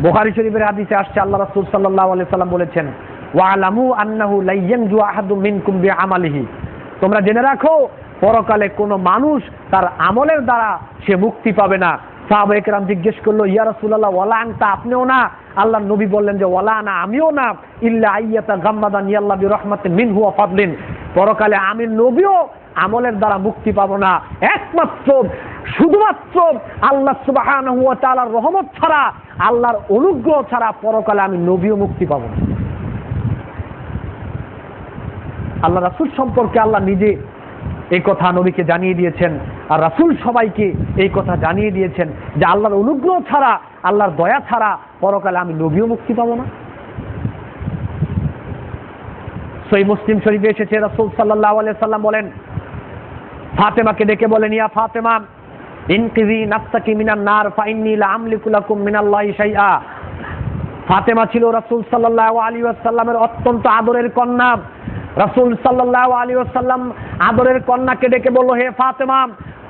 বুখারী শরীফের হাদিসে আসছে, আল্লাহ রাসূল সাল্লাল্লাহু আলাইহি সাল্লাম বলেছেন, ওয়ালামু আন্নাহু লা ইয়ানজু আহাদুম মিনকুম বিআমালিহি, তোমরা জেনে রাখো পরকালে কোনো মানুষ তার আমলের দ্বারা সে মুক্তি পাবে না। সাহাবায়ে কেরাম জিজ্ঞেস করলো, ইয়া রাসূলুল্লাহ ওয়ালা আনতা, আপনিও না? আল্লাহর নবী বললেন যে ওয়ালা আনা, আমিও না, ইল্লা আইয়াতা গাম্মাদানি আল্লাহ বিরহমাতিন মিনহু ওয়া ফাদলিন, পরকালে আমি নবীও আমলের দ্বারা মুক্তি পাবো না, একমাত্র শুধুমাত্র আল্লাহ সুবহানাহু ওয়া তাআলার রহমত ছাড়া, আল্লাহর অনুগ্রহ ছাড়া পরকালে আমি নবীও মুক্তি পাবো না। আল্লাহ রাসূল সম্পর্কে আল্লাহ নিজে এই কথা নবীকে জানিয়ে দিয়েছেন, আর রাসূল সবাইকে এই কথা জানিয়ে দিয়েছেন যে আল্লাহর অনুগ্রহ ছাড়া, আল্লাহর দয়া ছাড়া পরকালে আমি নবীও মুক্তি পাবো না। সহিহ মুসলিম শরীফে এসেছে, রাসূল সাল্লাল্লাহু আলাইহি সাল্লাম বলেন, ফাতেমাকে ডেকে বলেন, ইয়া ফাতেমা ইনকিজি নাফসাকি মিনান নার ফাইন্নী লা আমলিকু লাকুম মিনাল্লাহি শাইআ। ফাতেমা ছিল রাসূল সাল্লাল্লাহু আলাইহি ওয়াসাল্লামের অত্যন্ত আদরের কন্যা। রাসূল সাল্লাল্লাহু আলাইহি ওয়াসাল্লাম আদরের কন্যাকে ডেকে বলল, হে ফাতেমা,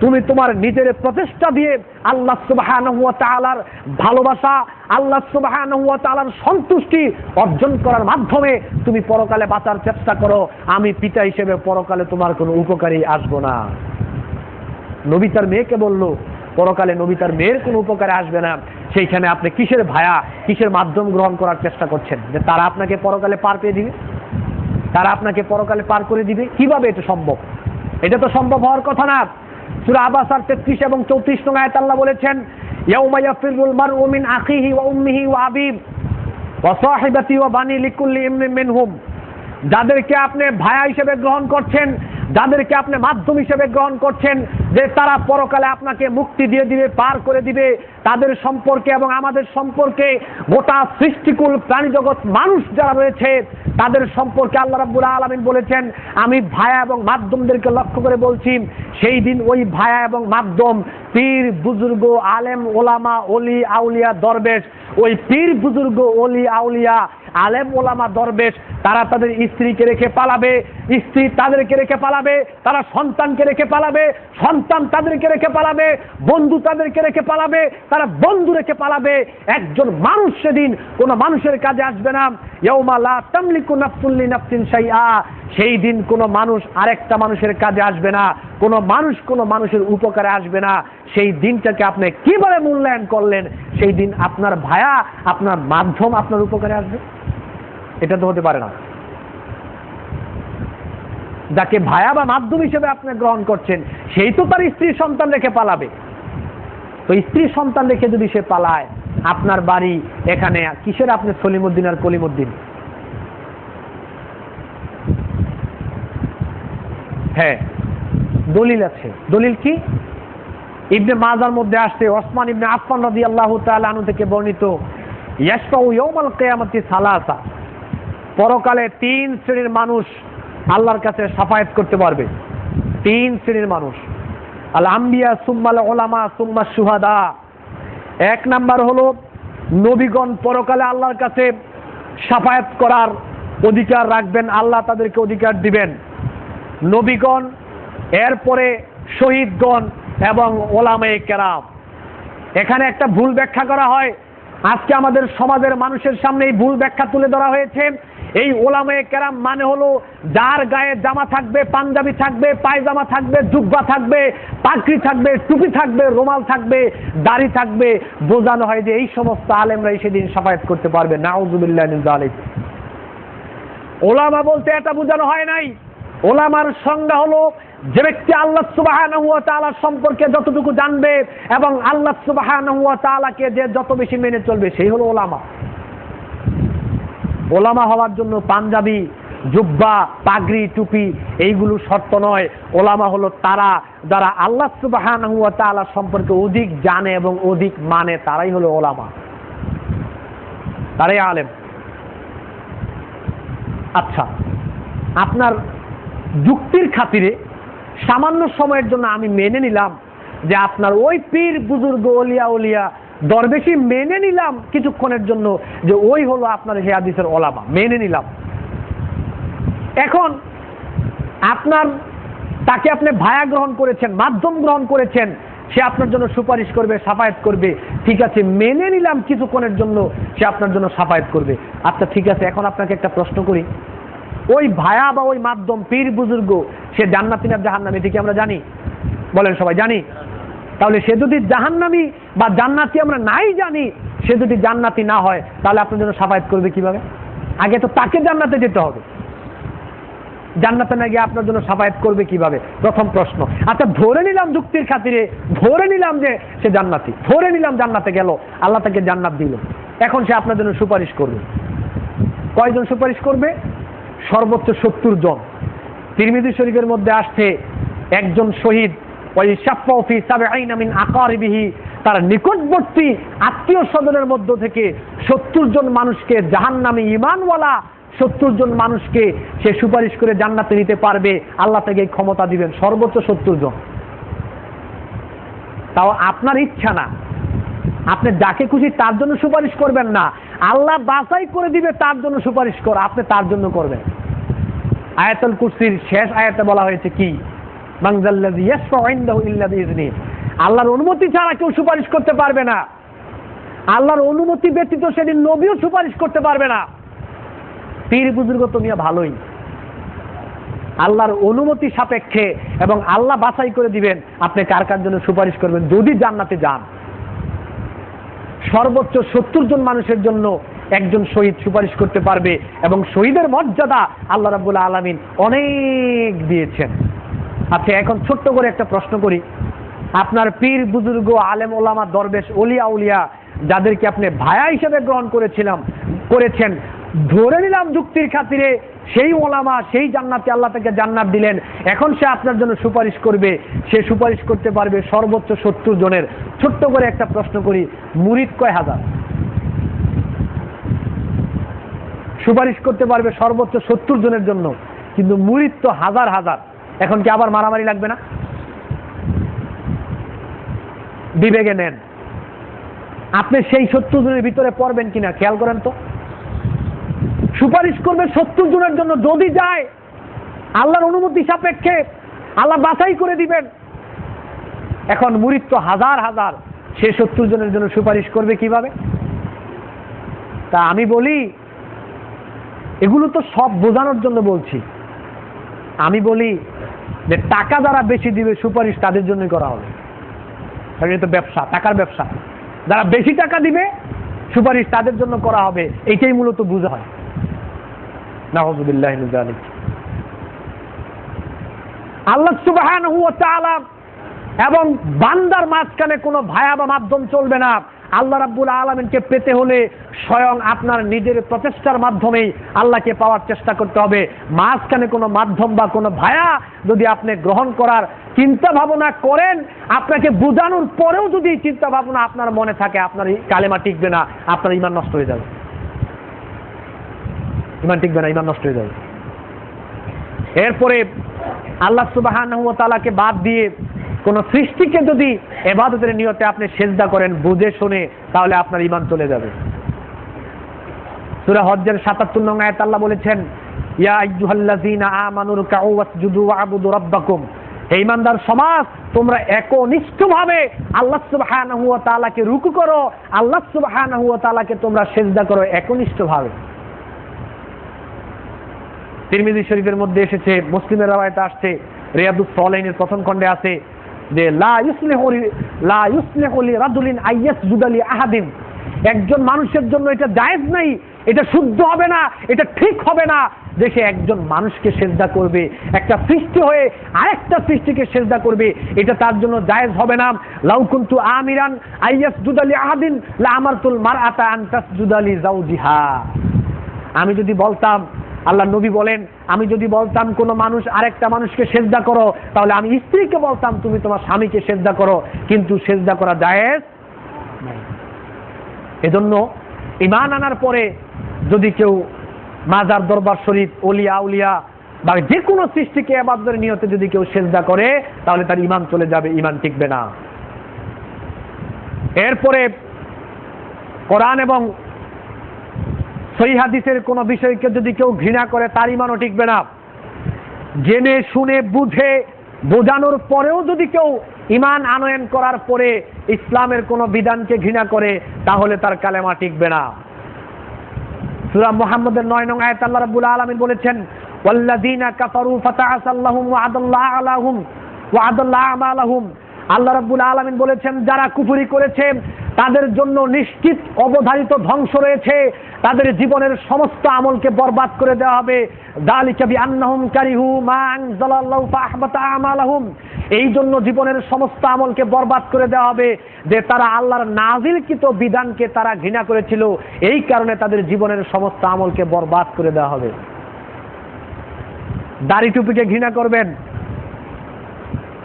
তুমি তোমার নিজের প্রচেষ্টা দিয়ে আল্লাহ সুবহানাহু ওয়া তাআলার ভালোবাসা, আল্লাহ সুবহানাহু ওয়া তাআলার সন্তুষ্টি অর্জন করার মাধ্যমে তুমি পরকালে বাঁচার চেষ্টা করো। আমি পিতা হিসেবে পরকালে তোমার কোনো উপকারী আসবো না। নবী তার মেয়েকে বলল, পরকালে নবী তার মেয়ের কোনো উপকারে আসবে না। সেইখানে আপনি কিসের ভায়া, কিসের মাধ্যম গ্রহণ করার চেষ্টা করছেন যে তারা আপনাকে পরকালে পার পেয়ে দিবে, তারা আপনাকে পরকালে পার করে দিবে? কিভাবে এটা সম্ভব? এটা তো সম্ভব হওয়ার কথা না। সূরা আবাসার 33 এবং 34 নং আয়াতে আল্লাহ বলেছেন, ইয়াউমা ইয়াফিরুল মারউ মিন আখিহি ওয়া উম্মিহি ওয়া আবিহি ওয়া সাহিবাতি ওয়া বানি লিকুল্লি ইমরিন মিনহুম, যাদেরকে আপনি ভায়া হিসেবে গ্রহণ করছেন, যাদেরকে আপনি মাধ্যম হিসেবে গ্রহণ করছেন যে তারা পরকালে আপনাকে মুক্তি দিয়ে দিবে, পার করে দিবে, তাদের সম্পর্কে এবং আমাদের সম্পর্কে, গোটা সৃষ্টিকুল প্রাণী জগৎ মানুষ যারা রয়েছে তাদের সম্পর্কে আল্লাহ রাব্বুল আলামিন বলেছেন, আমি ভায়া এবং মাধ্যমদেরকে লক্ষ্য করে বলছি, সেই দিন ওই ভায়া এবং মাধ্যম, পীর বুজুর্গ, আলেম ওলামা, অলি আউলিয়া দরবেশ, ওই পীর বুজুর্গ, অলি আউলিয়া, আলেম ওলামা দরবেশ, তারা তাদের স্ত্রীকে রেখে পালাবে, স্ত্রী তাদেরকে রেখে পালাবে, তারা সন্তানকে রেখে পালাবে, সন্তান তাদেরকে রেখে পালাবে, বন্ধু তাদেরকে রেখে পালাবে, তারা বন্ধু রেখে পালাবে। একজন মানুষ সেদিন কোনো মানুষের কাজে আসবে না। ইয়াউমা লা তামলিকু নাফসুন লিনাফসিন শাইআ, সেই দিন কোনো মানুষ আরেকটা মানুষের কাজে আসবে না, কোনো মানুষ কোনো মানুষের উপকারে আসবে না। সেই দিনটাকে আপনি কিভাবে মূল্যায়ন করলেন? সেই দিন আপনার ভায়া, আপনার মাধ্যম আপনার উপকারে আসবে? এটা তো হতে পারে না। যাকে ভায়া বা মাধ্যম হিসেবে আপনি গ্রহণ করছেন সেই তো তার স্ত্রী সন্তান রেখে পালাবে। তো স্ত্রী সন্তান রেখে যদি সে পালায়, আপনার বাড়ি এখানে কিসের আপনি সলিমউদ্দিন আর কলিমউদ্দিন? হ্যাঁ, দলিল আছে। দলিল কি? ইবনে মাজার মধ্যে আসছে, ওসমান ইবনে আফফান রাদিয়াল্লাহু তাআলা আনহু থেকে বর্ণিত, ইয়াশফাউ ইয়াউমাল কিয়ামাতি সালাসা, পরকালে 3 শ্রেণীর মানুষ আল্লাহর কাছে শাফায়াত করতে পারবে। 3 শ্রেণীর মানুষ, আল আম্বিয়া সুম্মাল উলামা সুম্মা শুহাদা। 1 নাম্বার হলো নবীগণ পরকালে আল্লাহর কাছে শাফায়াত করার অধিকার রাখবেন, আল্লাহ তাদেরকে অধিকার দিবেন। নবীগণ, এরপরে শহীদগণ এবং ওলামায়ে কেরাম। এখানে একটা ভুল ব্যাখ্যা করা হয়, আজকে আমাদের সমাজের মানুষের সামনে এই ভুল ব্যাখ্যা তুলে ধরা হয়েছে। এই ওলামায়ে কেরাম মানে হলো যার গায়ে জামা থাকবে, পাঞ্জাবি থাকবে, পায়জামা থাকবে, জুব্বা থাকবে, পাগড়ি থাকবে, টুপি থাকবে, রুমাল থাকবে, দাড়ি থাকবে, বোঝানো হয় যে এই সমস্ত আলেমরাই সেদিন শাফায়াত করতে পারবে। নাউযুবিল্লাহি মিন যালিক। ওলামা বলতে এটা বোঝানো হয় নাই। ওলামার সংজ্ঞা হলো যে ব্যক্তি আল্লাহ সুবহানাহু ওয়া তাআলা সম্পর্কে যতটুকু জানবে এবং আল্লাহ সুবহানাহু ওয়া তাআলাকে যে যত বেশি মেনে চলবে, সেই হলো ওলামা। ওলামা হওয়ার জন্য পাঞ্জাবি, জুব্বা, পাগড়ি, টুপি এইগুলো শর্ত নয়। ওলামা হলো তারা যারা আল্লাহ সুবহানাহু ওয়া তাআলা সম্পর্কে অধিক জানে এবং অধিক মানে, তারাই হলো ওলামা, তারাই আলেম। আচ্ছা, আপনার যুক্তির খাতিরে সামান্য সময়ের জন্য আমি মেনে নিলাম যে আপনার ওই পীর বুজুর্গ ওলিয়া উলিয়া দরবেশি মেনে নিলাম কিছুক্ষণের জন্য যে ওই হলো আপনার হে হাদিসের ওলামা, মেনে নিলাম। এখন আপনার তাকে আপনি ভায়া গ্রহণ করেছেন, মাধ্যম গ্রহণ করেছেন, সে আপনার জন্য সুপারিশ করবে, সাফায়াত করবে, ঠিক আছে, মেনে নিলাম কিছুক্ষণের জন্য সে আপনার জন্য সাফায়াত করবে। আচ্ছা ঠিক আছে, এখন আপনাকে একটা প্রশ্ন করি, ওই ভায়া বা ওই মাধ্যম পীর বুজুর্গ সে জান্নাতি না জাহান্নামী, এটা কি আমরা জানি? বলেন সবাই, জানি? তাহলে সে যদি জাহান্নামী বা জান্নাতি আমরা নাই জানি, সে যদি জান্নাতি না হয় তাহলে আপনার জন্য সাফায়াত করবে কিভাবে? আগে তো তাকে জান্নাতে যেতে হবে, জান্নাতে না গিয়ে আপনার জন্য সাফায়াত করবে কিভাবে? প্রথম প্রশ্ন। আচ্ছা ধরে নিলাম যুক্তির খাতিরে, ধরে নিলাম যে সে জান্নাতি, ধরে নিলাম জান্নাতে গেল, আল্লাহ তাকে জান্নাত দিল, এখন সে আপনার জন্য সুপারিশ করবে। কয়জন সুপারিশ করবে? সর্বোচ্চ 70 জন। তিরমিজি শরীফের মধ্যে আসছে একজন শহীদ ওই শাফাউ ফি 70 মিন আকারিবিহি, তার নিকটবর্তী আত্মীয় স্বজনের মধ্য থেকে 70 জন মানুষকে জাহান্নামী ঈমানওয়ালা 70 জন মানুষকে সে সুপারিশ করে জান্নাতে নিতে পারবে, আল্লাহ তাকে এই ক্ষমতা দিবেন, সর্বোচ্চ 70 জন। তাও আপনার ইচ্ছা না, আপনি যাকে খুশি তার জন্য সুপারিশ করবেন না, আল্লাহ বাছাই করে দিবে তার জন্য সুপারিশ কর, আপনি তার জন্য করবেন। আয়াতুল কুরসির শেষ আয়াতে বলা হয়েছে কি? মান যাল্লাযী ইয়াশফাউ ইনদাহু ইল্লা বিইযনিহি, আল্লাহর অনুমতি ছাড়া কেউ সুপারিশ করতে পারবে না, আল্লাহর অনুমতি ব্যতীত সেদিন নবীও সুপারিশ করতে পারবে না। পীর বুজুর্গ তো মিয়া ভালোই, আল্লাহর অনুমতি সাপেক্ষে এবং আল্লাহ বাছাই করে দিবেন আপনি কার কার জন্য সুপারিশ করবেন যদি জান্নাতে যান। সর্বোচ্চ 70 জন মানুষের জন্য একজন শহীদ সুপারিশ করতে পারবে এবং শহীদের মর্যাদা আল্লাহ রাব্বুল আলামিন অনেক দিয়েছেন। আচ্ছা এখন ছোট্ট করে একটা প্রশ্ন করি, আপনার পীর বুজুর্গ আলেম ওলামা দরবেশ ওলিয়া উলিয়া যাদেরকে আপনি ভায়া হিসেবে গ্রহণ করেছেন, ধরে নিলাম যুক্তির খাতিরে সেই ওলামা সেই জান্নাতে আল্লাহ তাকে জান্নাত দিলেন, এখন সে আপনার জন্য সুপারিশ করবে, সে সুপারিশ করতে পারবে সর্বোচ্চ 70 জনের। ছোট্ট করে একটা প্রশ্ন করি, মুরিদ কয় হাজার? সুপারিশ করতে পারবে সর্বোচ্চ 70 জনের জন্য, কিন্তু মুরিদ তো হাজার হাজার। এখন কি আবার মারামারি লাগবে না? বিবেকে নেন, আপনি সেই 70 জনের ভিতরে পড়বেন কিনা খেয়াল করেন তো। সুপারিশ করবে 70 জনের জন্য, যদি যায় আল্লাহর অনুমতি সাপেক্ষে, আল্লাহ বাছাই করে দিবেন। এখন মুরিদ তো হাজার হাজার, সে 70 জনের জন্য সুপারিশ করবে কিভাবে? তা আমি বলি এগুলো তো সব বোঝানোর জন্য বলছি, আমি বলি যে টাকা যারা বেশি দিবে সুপারিশ তাদের জন্যই করা হবে, কারণ এটা তো ব্যবসা, টাকার ব্যবসা। যারা বেশি টাকা দিবে সুপারিশ তাদের জন্য করা হবে, এইটাই মূলত বোঝা হয়। নাউযুবিল্লাহি মিন যালিক। আল্লাহ সুবহানাহু ওয়া তাআলা এবং বান্দার মাঝখানে কোনো ভায়া বা মাধ্যম চলবে না। আল্লাহ রাব্বুল আলামিনকে পেতে হলে স্বয়ং আপনার নিজের প্রচেষ্টার মাধ্যমেই আল্লাহকে পাওয়ার চেষ্টা করতে হবে। মাঝখানে কোনো মাধ্যম বা কোনো ভায়া যদি আপনি গ্রহণ করার চিন্তা ভাবনা করেন, আপনাকে বোঝানোর পরেও যদি চিন্তা ভাবনা আপনার মনে থাকে, আপনার কালেমা টিকবে না, আপনার ঈমান নষ্ট হয়ে যাবে, ঈমান টিকবে না, ঈমান নষ্ট হয়ে যাবে। এরপরে আল্লাহ সুবহানাহু ওয়া তাআলাকে বাদ দিয়ে কোন সৃষ্টিকে যদি ইবাদতের নিয়তে আপনি সিজদা করেন বুঝে শুনে, তাহলে আপনার ঈমান চলে যাবে। সূরা হজ্জের ৭৭ নং আয়াতে আল্লাহ বলেছেন, ইয়া আইয়ুহাল্লাযীনা আমানু রুকউ ওয়াসজুদু ওয়া'বুদু রাব্বাকুম, হে ঈমানদার সমাজ, তোমরা একনিষ্ঠভাবে আল্লাহ সুবহানাহু ওয়া তাআলাকে রুকু করো, আল্লাহ সুবহানাহু ওয়া তাআলাকে তোমরা সিজদা করো একনিষ্ঠভাবে। তিরমিজি শরীফের মধ্যে এসেছে, মুসলিমের রওয়ায়াতে আসছে, রিয়াদুস সালিহিনের প্রথম খণ্ডে আছে যে লা ইউসলিহু লিরাজুলিন আইয়াসজুদা লিআহাদিন, একজন মানুষের জন্য এটা জায়েজ নাই, এটা শুদ্ধ হবে না, এটা ঠিক হবে না যে সে একজন মানুষকে সিজদা করবে, একটা সৃষ্টি হয়ে আরেকটা সৃষ্টিকে সিজদা করবে, এটা তার জন্য জায়েজ হবে না। লাউ কুনতু আমিরান আইয়াসজুদা লিআহাদিন লা আমারতুল মারআতা আন তাসজুদা লিজাওজিহা, আমি যদি বলতাম, আল্লাহ নবী বলেন, আমি যদি বলতাম কোনো মানুষ আরেকটা মানুষকে সেজদা করো, তাহলে আমি স্ত্রীকে বলতাম তুমি তোমার স্বামীকে সেজদা করো, কিন্তু সেজদা করা জায়েজ নাই। এজন্য ঈমান আনার পরে যদি কেউ মাজার, দরবার শরীফ, ওলিয়া আউলিয়া বা যে কোনো সৃষ্টিকে ইবাদতের নিয়তে যদি কেউ সেজদা করে, তাহলে তার ঈমান চলে যাবে, ঈমান টিকবে না। এরপরে কোরআন এবং সহিহ হাদিসের কোন বিষয়কে যদি কেউ ঘৃণা করে, তার ঈমানও টিকবে না। জেনে শুনে বুঝে বোঝানোর পরেও যদি কেউ ঈমান আনয়ন করার পরে ইসলামের কোন বিধানকে ঘৃণা করে, তাহলে তার কালেমা টিকবে না। সূরা মুহাম্মদের 9 নং আয়াত আল্লাহ রাব্বুল আলামিন বলেছেন, ওয়াল্লাযীনা কাফারু ফাতাআসাল্লাহুম ওয়া আদাল্লাহু আলাহুম ওয়া আদাল্লা আমালাহুম। আল্লাহ রাব্বুল আলামিন বলেছেন, যারা কুফরি করেছে তাদের জন্য নিশ্চিত অবধারিত ধ্বংস রয়েছে, তাদের জীবনের সমস্ত আমলকে বরবাদ করে দেওয়া হবে। যালিকা বিআন্নাহুম কারিহু মা আনজালাল্লাহু ফাআহবাতা আমালাহুম। এই জন্য জীবনের সমস্ত আমলকে বরবাদ করে দেওয়া হবে যে তারা আল্লাহর নাজিলকৃত বিধানকে তারা ঘৃণা করেছিল, এই কারণে তাদের জীবনের সমস্ত আমলকে বরবাদ করে দেওয়া হবে। দাড়ি টুপিকে ঘৃণা করবেন,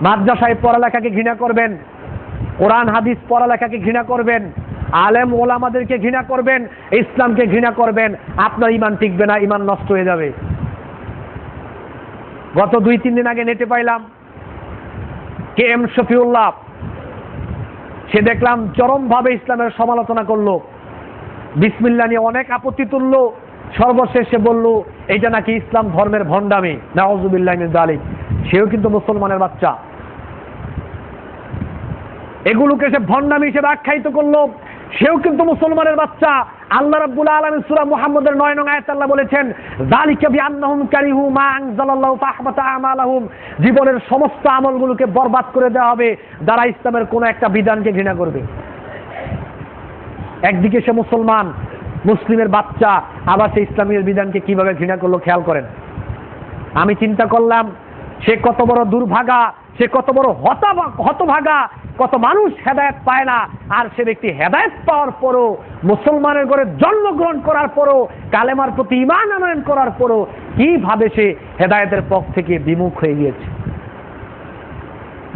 মাদ্রাসায় পড়ালেখাকে ঘৃণা করবেন, কোরআন হাদিস পড়ালেখাকে ঘৃণা করবেন, আলেম ওলামাদেরকে ঘৃণা করবেন, ইসলামকে ঘৃণা করবেন, আপনার ঈমান টিকবে না, ঈমান নষ্ট হয়ে যাবে। গত 2-3 দিন আগে নেটে পাইলাম কে এম শফিউল্লাহ, সে দেখলাম চরমভাবে ইসলামের সমালোচনা করলো, বিসমিল্লাহ নিয়ে অনেক আপত্তি তুললো, সর্বশেষে বলল এটা নাকি ইসলাম ধর্মের ভণ্ডামি, নাউযুবিল্লাহি মিন যালিক। সেও কিন্তু মুসলমানের বাচ্চা, এগুলোকে সে ভণ্ডামি হিসেবে আখ্যায়িত করলো, সেও কিন্তু মুসলমানের বাচ্চা। আল্লাহ রাব্বুল আলামিন সূরা মুহাম্মদের 9 নং আয়াতে আল্লাহ বলেছেন, যালিকা বিআন্নাহুম কারিহু মা আনজালাল্লাহু ফাআহবাতা আমালাহুম। জীবনের সমস্ত আমলগুলোকে বরবাদ করে দেওয়া হবে যারা ইসলামের কোন একটা বিধানকে ঘৃণা করবে। একদিকে সে মুসলমান, মুসলিমের বাচ্চা, আবার সে ইসলামের বিধানকে কিভাবে ঘৃণা করলো খেয়াল করেন। আমি চিন্তা করলাম সে কত বড় দুর্ভাগা, সে কত বড় হতভাগা, কত মানুষ হেদায়েত পায় না, আর সে ব্যক্তি হেদায়েত পাওয়ার পরও, মুসলমানের ঘরে জন্মগ্রহণ করার পরও, কালেমার প্রতি ঈমান আনয়ন করার পরও কিভাবে সে হেদায়েতের পথ থেকে বিমুখ হয়ে গিয়েছে।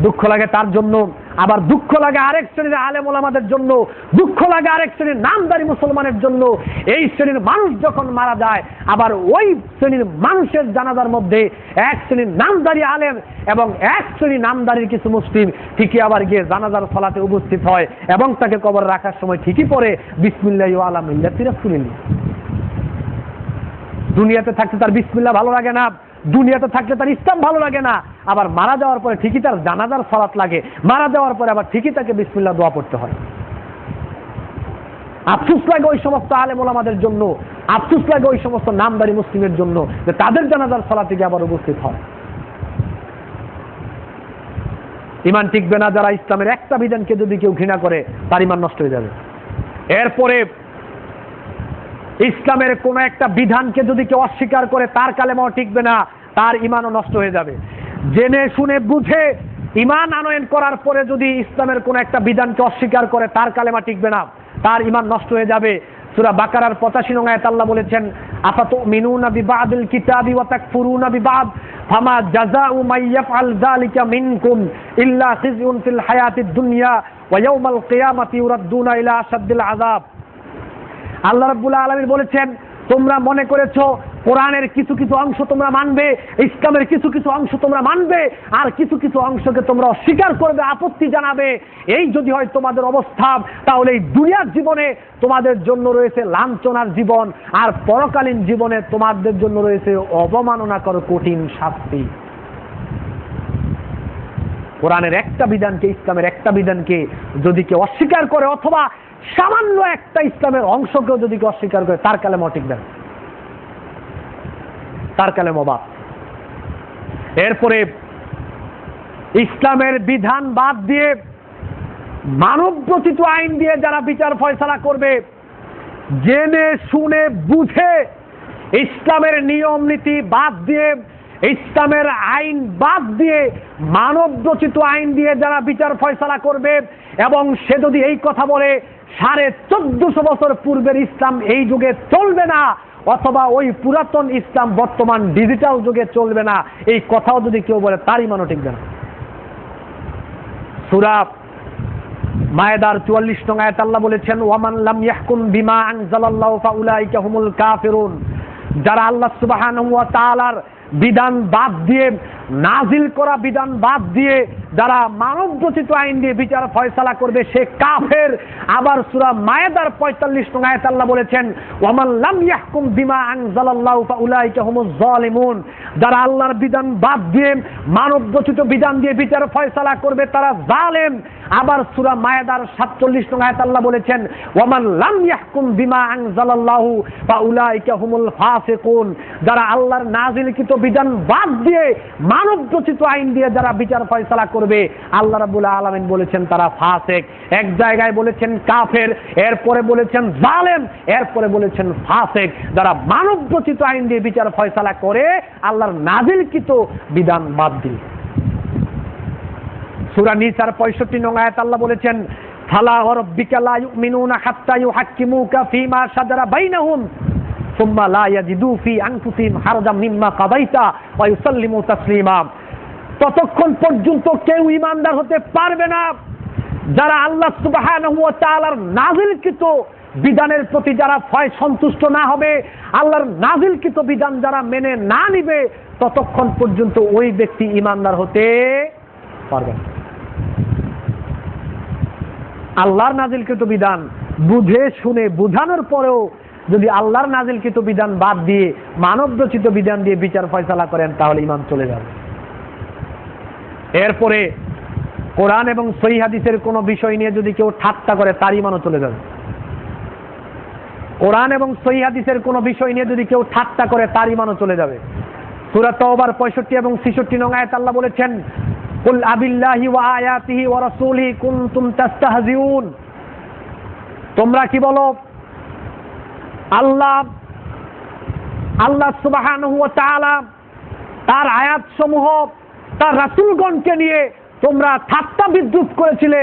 দুঃখ লাগে তার জন্য, আবার দুঃখ লাগে আরেক শ্রেণীর আলেম ওলামাদের জন্য, দুঃখ লাগে আরেক শ্রেণীর নামদারি মুসলমানের জন্য। এই শ্রেণীর মানুষ যখন মারা যায়, আবার ওই শ্রেণীর মানুষের জানাজার মধ্যে এক শ্রেণীর নামদারি আলেম এবং এক শ্রেণীর নামদারির কিছু মুসলিম ঠিকই আবার গিয়ে জানাজার সালাতে উপস্থিত হয় এবং তাকে কবরে রাখার সময় ঠিকই পড়ে বিসমিল্লাহি ওয়া আলা মিল্লাতি রাসূলিল্লাহ। দুনিয়াতে থাকতে তার বিসমিল্লাহ ভালো লাগে না, দুনিয়াতে থাকলে তার ইসলাম ভালো লাগে না, আবার মারা যাওয়ার পরে ঠিকই তার জানাজার সালাত লাগে, মারা যাওয়ার পরে আবার ঠিকই তাকে বিসমিল্লাহ দোয়া পড়তে হয়। আফসোস লাগে ওই সমস্ত আলেম ওলামাদের জন্য, আফসোস লাগে ওই সমস্ত নামদারি মুসলিমের জন্য যে তাদের জানাজার সালাতে গিয়ে আবার উপস্থিত হয়। ঈমান টিকবে না। যারা ইসলামের একটা বিধানকে যদি কেউ ঘৃণা করে, তার ঈমান নষ্ট হয়ে যাবে। এরপরে ইসলামের কোন একটা বিধানকে যদি কেউ অস্বীকার করে, তার কালেমাও টিকবে না, তার ঈমানও নষ্ট হয়ে যাবে। জেনে শুনে বুঝে ঈমান আনয়ন করার পরে যদি ইসলামের কোন একটা বিধানকে অস্বীকার করে, তার কালেমা টিকবে না, তার ঈমান নষ্ট হয়ে যাবে। সূরা বাকারার 85 নং আয়াতে আল্লাহ বলেছেন, আফাতুমিনুনা বিবাদিল কিতাবি ওয়া তাকফুরুনা বিবাদ ফামা জাযাউ মান ইয়াফআল যালিকা মিনকুম ইল্লা খিজয়ুন ফিল হায়াতিদ দুনিয়া ওয়া ইয়াউমাল কিয়ামাতি ইউরাদ্দুনা ইলা আশাদ্দিল আযাব। আল্লাহ রাব্বুল আলামিন বলেছেন, তোমরা মনে করেছো কোরআনের কিছু কিছু অংশ তোমরা মানবে, ইসলামের কিছু কিছু অংশ তোমরা মানবে, আর কিছু কিছু অংশকে তোমরা অস্বীকার করবে, আপত্তি জানাবে। এই যদি হয় তোমাদের অবস্থা, তাহলে এই দুনিয়ার জীবনে তোমাদের জন্য রয়েছে লাঞ্ছনার জীবন, আর পরকালীন জীবনে তোমাদের জন্য রয়েছে অবমাননাকর কঠিন শাস্তি। কোরআনের একটা বিধানকে, ইসলামের একটা বিধানকে যদি কেউ অস্বীকার করে, অথবা সামান্য একটা ইসলামের অংশকেও যদি কেউ অস্বীকার করে, তার কালেমা টিকবে না, তার কালেমা বাদ। এরপরে ইসলামের বিধান বাদ দিয়ে মানব রচিত আইন দিয়ে যারা বিচার ফয়সালা করবে, জেনে শুনে বুঝে ইসলামের নিয়ম নীতি বাদ দিয়ে, ইসলামের আইন বাদ দিয়ে মানব রচিত আইন দিয়ে যারা বিচার ফয়সালা করবে, এবং সে যদি এই কথা বলে 1450 বছর পূর্বের ইসলাম এই যুগে চলবে না, অথবা ওই পুরাতন ইসলাম বর্তমান ডিজিটাল যুগে চলবে না, এই কথাও যদি কেউ বলে তার ইমানও টিকবে না। সূরা মায়েদার 44 নং আয়াত আল্লাহ বলেছেন, ওয়ামান লাম ইয়াহকুম বিমা আনজালাল্লাহু ফাউলাইকা হুমুল কাফিরুন। যারা আল্লাহ সুবহানাহু ওয়া তাআলার বিধান বাদ দিয়ে, নাজিল করা বিধান বাদ দিয়ে যারা মানব রচিত আইন দিয়ে বিচার ফয়সালা করবে সে কাফের। আবার সূরা মায়েদার 45 নং আয়াত আল্লাহ বলেছেন, ওয়ামান লাম ইয়াহকুম বিমা আনজালাল্লাহু ফাউলাইকা হুমুজ জালিমুন। যারা আল্লাহর বিধান বাদ দিয়ে মানব রচিত বিধান দিয়ে বিচার ফয়সালা করবে তারা জালেম। আবার সূরা মায়েদার 47 নং আয়াত আল্লাহ বলেছেন, ওয়ামান লাম ইয়াহকুম বিমা আনজালাল্লাহু ফাউলাইকা হুমুল ফাসিকুন। যারা আল্লাহর নাজিলকৃত বিধান বাদ দিয়ে মানব রচিত আইন দিয়ে যারা বিচার ফয়সালা করবে, আল্লাহ রাব্বুল আলামিন বলেছেন তারা ফাসিক। এক জায়গায় বলেছেন কাফের, এরপরে বলেছেন জালেম, এরপরে বলেছেন ফাসিক। যারা মানব রচিত আইন দিয়ে বিচার ফয়সালা করে আল্লাহর নাজিলকৃত বিধান বাদ দিয়ে। সূরা নিসার 65 নং আয়াত আল্লাহ বলেছেন, ফালা ওয়ারাব্বিকা লা ইউমিনুনা হাত্তা ইউহাক্কিমুকা ফীমা শাজারা বাইনাহুম সুম্মা লা ইয়াজিদু ফি আনফুসিহিম হারাজাম মিম্মা কাদাইতা ওয়া ইউসাল্লিমু তাসলিমা। ততক্ষণ পর্যন্ত কেউ ঈমানদার হতে পারবে না যারা আল্লাহ সুবহানাহু ওয়া তাআলার নাযিলকৃত বিধানের প্রতি যারা সন্তুষ্ট না হবে, আল্লাহর নাযিলকৃত বিধান যারা মেনে না নিবে, ততক্ষণ পর্যন্ত ওই ব্যক্তি ঈমানদার হতে পারবে না। আল্লাহর নাযিলকৃত বিধান বুঝে শুনে বুঝানোর পরেও যদি আল্লাহর নাযিলকৃত বিধান বাদ দিয়ে মানব রচিত বিধান দিয়ে বিচার ফয়সালা করেন তাহলে ঈমান চলে যাবে। এরপরে কোরআন এবং সহিহ হাদিসের কোনো বিষয় নিয়ে যদি কেউ ঠাট্টা করে তার ঈমানও চলে যাবে। কোরআন এবং সহিহ হাদিসের কোনো বিষয় নিয়ে যদি কেউ ঠাট্টা করে তার ঈমানও চলে যাবে। সূরা তাওবার 65 এবং 66 নং আয়াত আল্লাহ বলেছেন, কুল আবিল্লাহি ওয়া আয়াতিহি ওয়া রাসূলিহি কুনতুম তাস্তাহজিউন। তোমরা কি বলো, আল্লাহ সুবহানাহু ওয়া তাআলা তার আয়াতসমূহ তার রাসূলগণকে নিয়ে তোমরা ঠাট্টা বিদ্রুপ করেছিলে।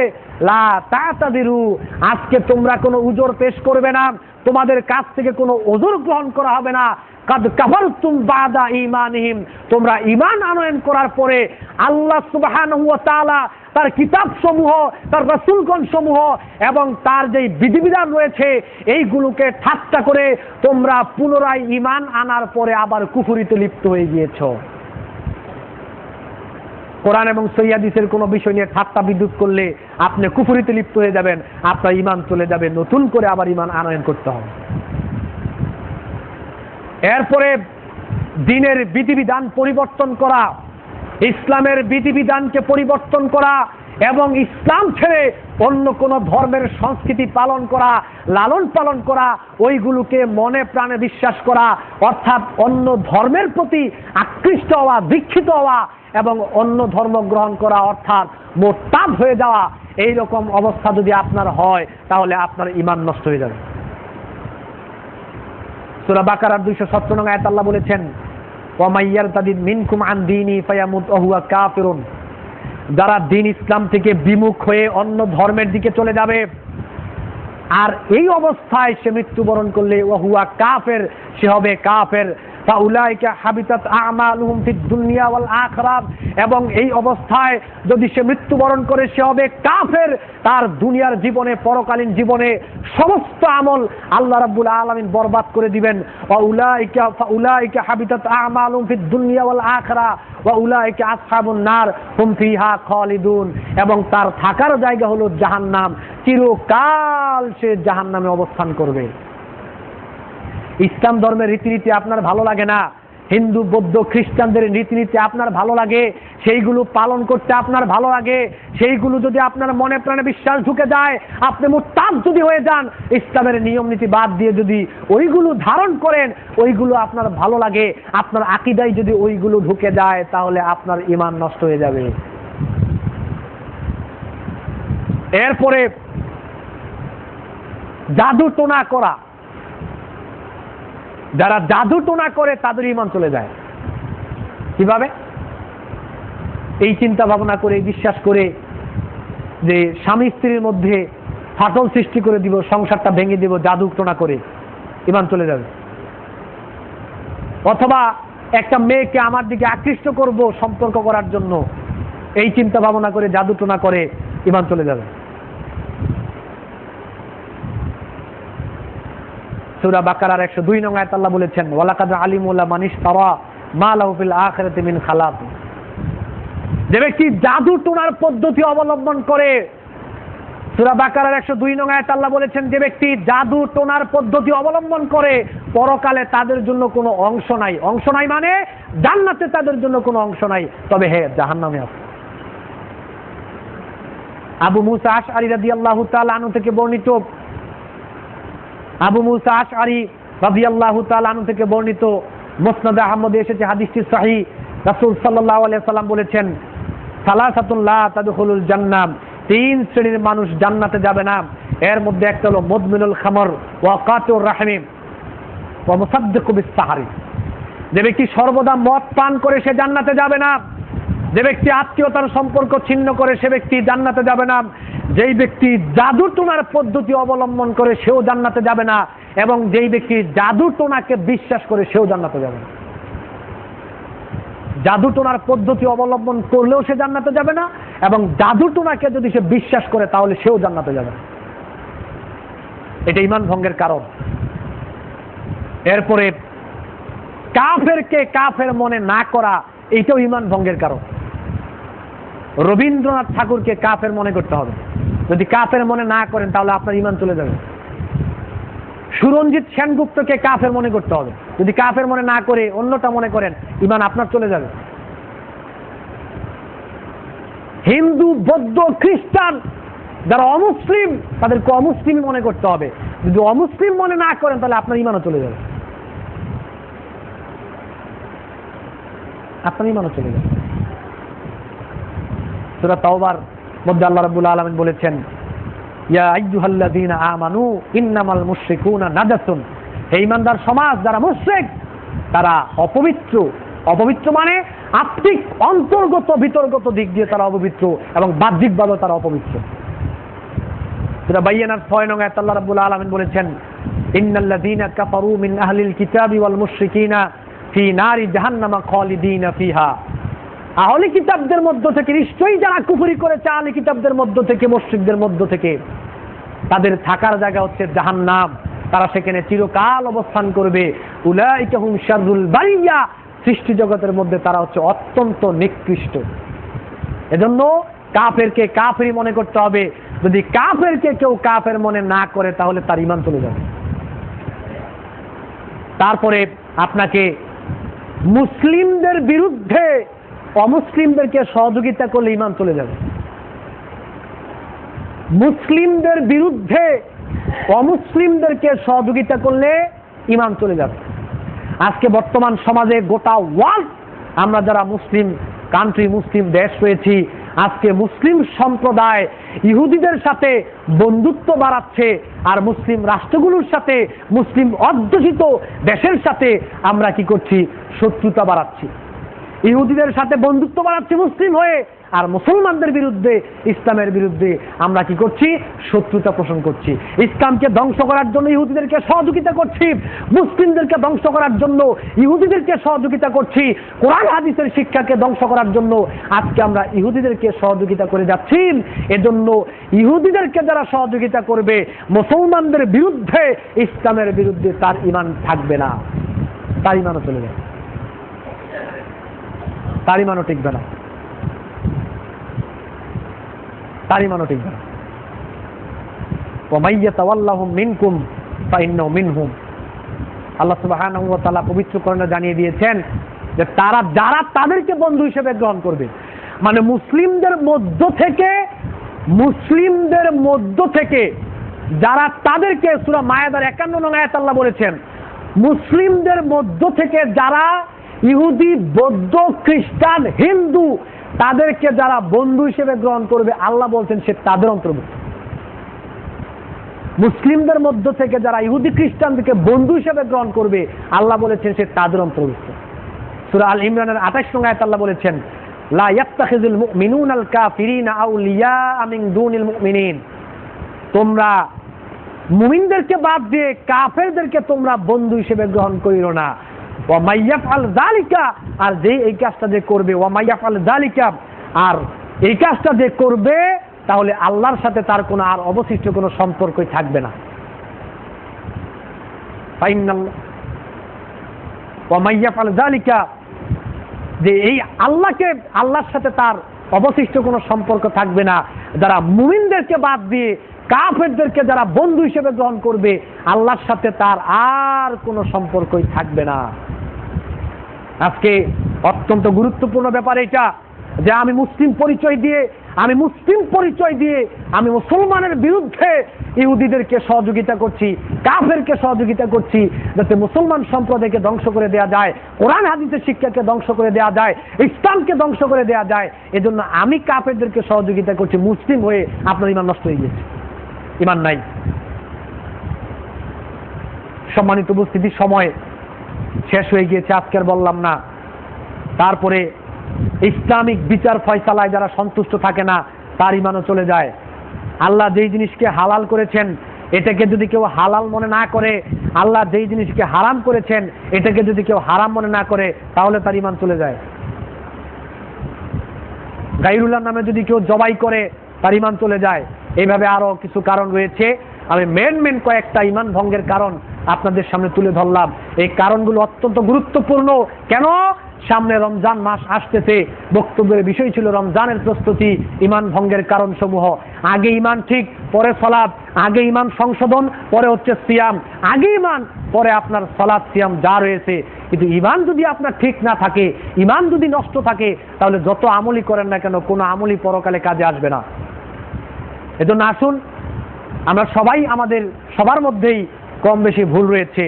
লা তাতাদিরু, আজকে তোমরা কোনো উযর পেশ করবে না, তোমাদের কাছ থেকে কোনো উযর গ্রহণ করা হবে না। কাদ কাফারতুম বাদা ঈমানিহিম, তোমরা ঈমান আনয়ন করার পরে আল্লাহ সুবহানাহু ওয়া তাআলা তার কিতাব সমূহ, তার রাসূলগণ সমূহ এবং তার যে বিধিবিধান রয়েছে এইগুলোকে ঠাট্টা করে তোমরা পুনরায় ঈমান আনার পরে আবার কুফরিতে লিপ্ত হয়ে গিয়েছো। কোরআন এবং সহিহ হাদিসের কোনো বিষয় নিয়ে ঠাট্টা বিদ্রুপ করলে আপনি কুফরিতে লিপ্ত হয়ে যাবেন, আপনার ঈমান চলে যাবে, নতুন করে আবার ঈমান আনয়ন করতে হবে। এরপরে দ্বীনের বিধিবিধান পরিবর্তন করা, ইসলামের বিধিবিধানকে পরিবর্তন করা এবং ইসলাম ছেড়ে অন্য কোনো ধর্মের সংস্কৃতি পালন করা, লালন পালন করা, ওইগুলোকে মনে প্রাণে বিশ্বাস করা, অর্থাৎ অন্য ধর্মের প্রতি আকৃষ্ট হওয়া, দীক্ষিত হওয়া এবং অন্য ধর্ম গ্রহণ করা অর্থাৎ মোরতাদ হয়ে যাওয়া, এই রকম অবস্থা যদি আপনার হয় তাহলে আপনার ঈমান নষ্ট হয়ে যাবে। সূরা বাকারার 217 নং আয়াত আল্লাহ বলেছেন, ওয়া মাইয়ারতাদিদ মিনকুম আন দীনি ফায়ামুত ওয়া হুয়া কাফিরুন। যারা দ্বীন ইসলাম থেকে বিমুখ হয়ে অন্য ধর্মের দিকে চলে যাবে আর এই অবস্থায় সে মৃত্যুবরণ করলে ওয়া হুয়া কাফের, সে হবে কাফের। ফাউলাইকা হাবিতাত আমালুহুম ফিদ দুনিয়া ওয়াল আখিরাহ, এবং এই অবস্থায় যদি সে মৃত্যুবরণ করে সে হবে কাফের। তার দুনিয়ার জীবনে, পরকালীন জীবনে সমস্ত আমল আল্লাহ রাব্বুল আলামিন বরবাদ করে দিবেন। ফাউলাইকা হাবিতাত আমালুহুম ফিদ দুনিয়া ওয়াল আখিরাহ ওয়া উলাইকা আসহাবুন নার হুম ফিহা খালিদুন, এবং তার থাকার জায়গা হলো জাহান্নাম, চিরকাল সে জাহান্নামে অবস্থান করবে। ইসলাম ধর্মের রীতিনীতি আপনার ভালো লাগে না, হিন্দু বৌদ্ধ খ্রিস্টানদের রীতিনীতি আপনার ভালো লাগে, সেইগুলো পালন করতে আপনার ভালো লাগে, সেইগুলো যদি আপনার মনে প্রাণে বিশ্বাস ঢুকে যায়, আপনি মুরতাদ যদি হয়ে যান, ইসলামের নিয়ম নীতি বাদ দিয়ে যদি ওইগুলো ধারণ করেন, ওইগুলো আপনার ভালো লাগে, আপনার আকীদায় যদি ওইগুলো ঢুকে যায় তাহলে আপনার ঈমান নষ্ট হয়ে যাবে। এরপরে জাদু টোনা করা, যারা জাদু টোনা করে তাদের ঈমান চলে যায়। কিভাবে? এই চিন্তা ভাবনা করে, বিশ্বাস করে যে স্বামী স্ত্রীর মধ্যে ফাটল সৃষ্টি করে দিব, সংসারটা ভেঙে দিব, জাদু টোনা করে ঈমান চলে যাবে। অথবা একটা মেয়েকে আমার দিকে আকৃষ্ট করব সম্পর্ক করার জন্য, এই চিন্তা ভাবনা করে জাদু টোনা করে ঈমান চলে যাবে। সূরা বাকারার 102 নং আয়াত আল্লাহ বলেছেন, ওয়ালাকাদ আলিমু মান ইশতারা মা লাহু ফিল আখিরাতি মিন খালাক। যে ব্যক্তি জাদু টোনার পদ্ধতি অবলম্বন করে, সূরা বাকারার 102 নং আয়াত আল্লাহ বলেছেন, যে ব্যক্তি জাদু টোনার পদ্ধতি অবলম্বন করে পরকালে তাদের জন্য কোনো অংশ নাই। অংশ নাই মানে জান্নাতে তাদের জন্য কোনো অংশ নাই, তবে হ্যাঁ জাহান্নামে আছে। আবু মুসা আশআরী রাদিয়াল্লাহু তাআলা আনহু থেকে বর্ণিত, আবু মুসা আশআরী রাদিয়াল্লাহু তাআলা আনহু থেকে বর্ণিত, মুসনাদ আহমদে এসেছে, হাদিসটি সহিহ। রাসূল সাল্লাল্লাহু আলাইহি ওয়াসাল্লাম বলেছেন, সালাসাতুন লা তাদখুলুল জান্নাহ, 3 শ্রেণীর মানুষ জান্নাতে যাবে না। এর মধ্যে একটা হলো মুদমিনুল খামর ওয়া কাতুর রাহিম ওয়া মুসাদ্দিকু বিস-সাহরি। যে ব্যক্তি সর্বদা মদ পান করে সে জান্নাতে যাবে না। যে ব্যক্তি আত্মীয়তার সম্পর্ক ছিন্ন করে সে ব্যক্তি জান্নাতে যাবে না। যেই ব্যক্তি জাদু টোনার পদ্ধতি অবলম্বন করে সেও জান্নাতে যাবে না, এবং যেই ব্যক্তি জাদু টোনাকে বিশ্বাস করে সেও জান্নাতে যাবে না। জাদু টোনার পদ্ধতি অবলম্বন করলেও সে জান্নাতে যাবে না, এবং জাদু টোনাকে যদি সে বিশ্বাস করে তাহলে সেও জান্নাতে যাবে না। এটা ঈমান ভঙ্গের কারণ। এরপরে কাফেরকে কাফের মনে না করা, এইটাও ঈমান ভঙ্গের কারণ। রবীন্দ্রনাথ ঠাকুরকে কাফের মনে করতে হবে। যদি কাফের মনে না করেন তাহলে আপনার ঈমান চলে যাবে। সুরঞ্জিত সেনগুপ্তকে কাফের মনে করতে হবে। যদি কাফের মনে না করে অন্যটা মনে করেন, ঈমান আপনার চলে যাবে। হিন্দু, বৌদ্ধ, খ্রিস্টান যারা অমুসলিম তাদেরকে অমুসলিম মনে করতে হবে। যদি অমুসলিম মনে না করেন তাহলে আপনার ঈমানও চলে যাবে। আপনার ঈমানও চলে যাবে। সূরা তাওবার মধ্যে আল্লাহ রাব্বুল আলামিন বলেছেন, ইয়া আইয়ুহাল্লাযীনা আমানু ইন্নামাল মুশরিকুনা নাজাসুন। হে ঈমানদার সমাজ, যারা মুশরিক তারা অপবিত্র। অপবিত্র মানে আত্মিক, অন্তর্গত, বিতর্গত দিক দিয়ে তারা অপবিত্র, এবং বাহ্যিকভাবে তারা অপবিত্র। সূরা বাইয়ানার 6 নং আয়াতে আল্লাহ রাব্বুল আলামিন বলেছেন, ইন্নাল্লাযীনা কাফারু মিন আহলিল কিতাবি ওয়াল মুশরিকিনা ফি নারি জাহান্নামা খালিদিনা ফিহা। আহলে কিতাবদের মধ্য থেকে নিশ্চয়ই যারা কুফরি করেছে, আহলে কিতাবদের মধ্য থেকে, মুশরিকদের মধ্য থেকে, তাদের থাকার জায়গা হচ্ছে জাহান্নাম। তারা সেখানে চিরকাল অবস্থান করবে। উলাইকা হুম শাররুল বারিয়া, সৃষ্টি জগতের মধ্যে তারা হচ্ছে অত্যন্ত নিকৃষ্ট। এজন্য কাফেরকে কাফেরই মনে করতে হবে। যদি কাফেরকে কেউ কাফের মনে না করে তাহলে তার ঈমান চলে যাবে। তারপরে আপনাকে মুসলিমদের বিরুদ্ধে অমুসলিমদেরকে সহযোগিতা করলে ঈমান চলে যাবে। মুসলিমদের বিরুদ্ধে অমুসলিমদেরকে সহযোগিতা করলে ঈমান চলে যাবে। আজকে বর্তমান সমাজে গোটা ওয়ার্ল্ড, আমরা যারা মুসলিম কান্ট্রি, মুসলিম দেশ রয়েছি, আজকে মুসলিম সম্প্রদায় ইহুদিদের সাথে বন্ধুত্ব বাড়াচ্ছে, আর মুসলিম রাষ্ট্রগুলোর সাথে, মুসলিম অধ্যুষিত দেশের সাথে আমরা কি করছি? শত্রুতা বাড়াচ্ছি। ইহুদিদের সাথে বন্ধুত্ব বাড়াচ্ছি মুসলিম হয়ে, আর মুসলমানদের বিরুদ্ধে, ইসলামের বিরুদ্ধে আমরা কি করছি? শত্রুতা পোষণ করছি। ইসলামকে ধ্বংস করার জন্য ইহুদিদেরকে সহযোগিতা করছি, মুসলিমদেরকে ধ্বংস করার জন্য ইহুদিদেরকে সহযোগিতা করছি, কোরআন হাদিসের শিক্ষাকে ধ্বংস করার জন্য আজকে আমরা ইহুদিদেরকে সহযোগিতা করে যাচ্ছি। এজন্য ইহুদিদেরকে যারা সহযোগিতা করবে মুসলমানদের বিরুদ্ধে, ইসলামের বিরুদ্ধে, তার ঈমান থাকবে না, তার ঈমানও চলে যাবে, তার ঈমানও টিকবে না, তার ঈমানও টিকবে না। ওয়ামাই ইয়াতাওয়াল্লাহুম মিনকুম ফাইন্নাহু মিনহুম। আল্লাহ সুবহানাহু ওয়া তাআলা পবিত্র কোরআনে জানিয়ে দিয়েছেন যে তারা যারা তাদেরকে বন্ধু হিসেবে গ্রহণ করবে, মানে মুসলিমদের মধ্য থেকে যারা তাদেরকে, সূরা মায়েদার 51 নং আয়াত আল্লাহ বলেছেন, মুসলিমদের মধ্য থেকে যারা ইহুদি, বৌদ্ধ, খ্রিস্টান, হিন্দু তাদেরকে যারা বন্ধু হিসেবে গ্রহণ করবে, আল্লাহ বলছেন সে তাদের অন্তর্ভুক্ত। মুসলিমদের মধ্য থেকে যারা ইহুদি, খ্রিস্টানদেরকে বন্ধু হিসেবে গ্রহণ করবে, আল্লাহ বলেছেন সে তাদের অন্তর্ভুক্ত। সূরা আল ইমরানের 28 নং আয়াতে আল্লাহ বলেছেন, লা ইয়াত্তাখিযুল মুমিনুনাল কাফিরিনা আউলিয়া মিন দুনিল মুমিনিন। তোমরা মুমিনদেরকে বাদ দিয়ে কাফেরদেরকে তোমরা বন্ধু হিসেবে গ্রহণ করিও না। ওয়া মাইয়াফআল যালিকা, আর যে এই কাজটা যে করবে, ওয়া মাইয়াফআল যালিকা, আর এই কাজটা যে করবে, তাহলে আল্লাহর সাথে তার কোনো আর অবশিষ্ট কোনো সম্পর্কই থাকবে না। ফাইনাল্লাহ ওয়া মাইয়াফআল যালিকা, যে এই আল্লাহর সাথে তার অবশিষ্ট কোনো সম্পর্ক থাকবে না। যারা মুমিনদেরকে বাদ দিয়ে কাফেরদেরকে যারা বন্ধু হিসেবে গ্রহণ করবে, আল্লাহর সাথে তার আর কোনো সম্পর্কই থাকবে না। আজকে অত্যন্ত গুরুত্বপূর্ণ ব্যাপার এটা, যে আমি মুসলিম পরিচয় দিয়ে আমি মুসলমানের বিরুদ্ধে ইহুদিদেরকে সহযোগিতা করছি, কাফেরকে সহযোগিতা করছি, যাতে মুসলমান সম্প্রদায়কে ধ্বংস করে দেওয়া যায়, কোরআন হাদিসের শিক্ষাকে ধ্বংস করে দেওয়া যায়, ইসলামকে ধ্বংস করে দেওয়া যায়। এজন্য আমি কাফেরদেরকে সহযোগিতা করছি। মুসলিম হয়ে আপনার ঈমান নষ্ট হয়ে গেছে, ঈমান নাই। সম্মানিত উপস্থিতি, সময় শেষ হয়ে গিয়েছে, আজকে আর বললাম না। তারপরে ইসলামিক বিচার ফয়সালায় যারা সন্তুষ্ট থাকে না, তার ঈমানও চলে যায়। আল্লাহ যেই জিনিসকে হালাল করেছেন, এটাকে যদি কেউ হালাল মনে না করে, আল্লাহ যেই জিনিসকে হারাম করেছেন, এটাকে যদি কেউ হারাম মনে না করে, তাহলে তার ঈমান চলে যায়। গায়রুল্লাহর নামে যদি কেউ জবাই করে, তার ঈমান চলে যায়। এইভাবে আরো কিছু কারণ রয়েছে। আমি মেন কয়েকটা ঈমান ভঙ্গের কারণ আপনাদের সামনে তুলে ধরলাম। এই কারণগুলো অত্যন্ত গুরুত্বপূর্ণ। কেন? সামনে রমজান মাস আসতেছে। বক্তব্যের বিষয় ছিল রমজানের প্রস্তুতি, ঈমান ভঙ্গের কারণ সমূহ। আগে ঈমান ঠিক, পরে সালাত, আগে ঈমান সংশোধন, পরে হচ্ছে সিয়াম। আগে ঈমান, পরে আপনার সালাত সিয়াম যা রয়েছে। কিন্তু ঈমান যদি আপনার ঠিক না থাকে, ঈমান যদি নষ্ট থাকে, তাহলে যত আমলই করেন না কেন, কোনো আমলই পরকালে কাজে আসবে না। এজন্য আসুন, আমরা সবাই, আমাদের সবার মধ্যেই কম বেশি ভুল রয়েছে।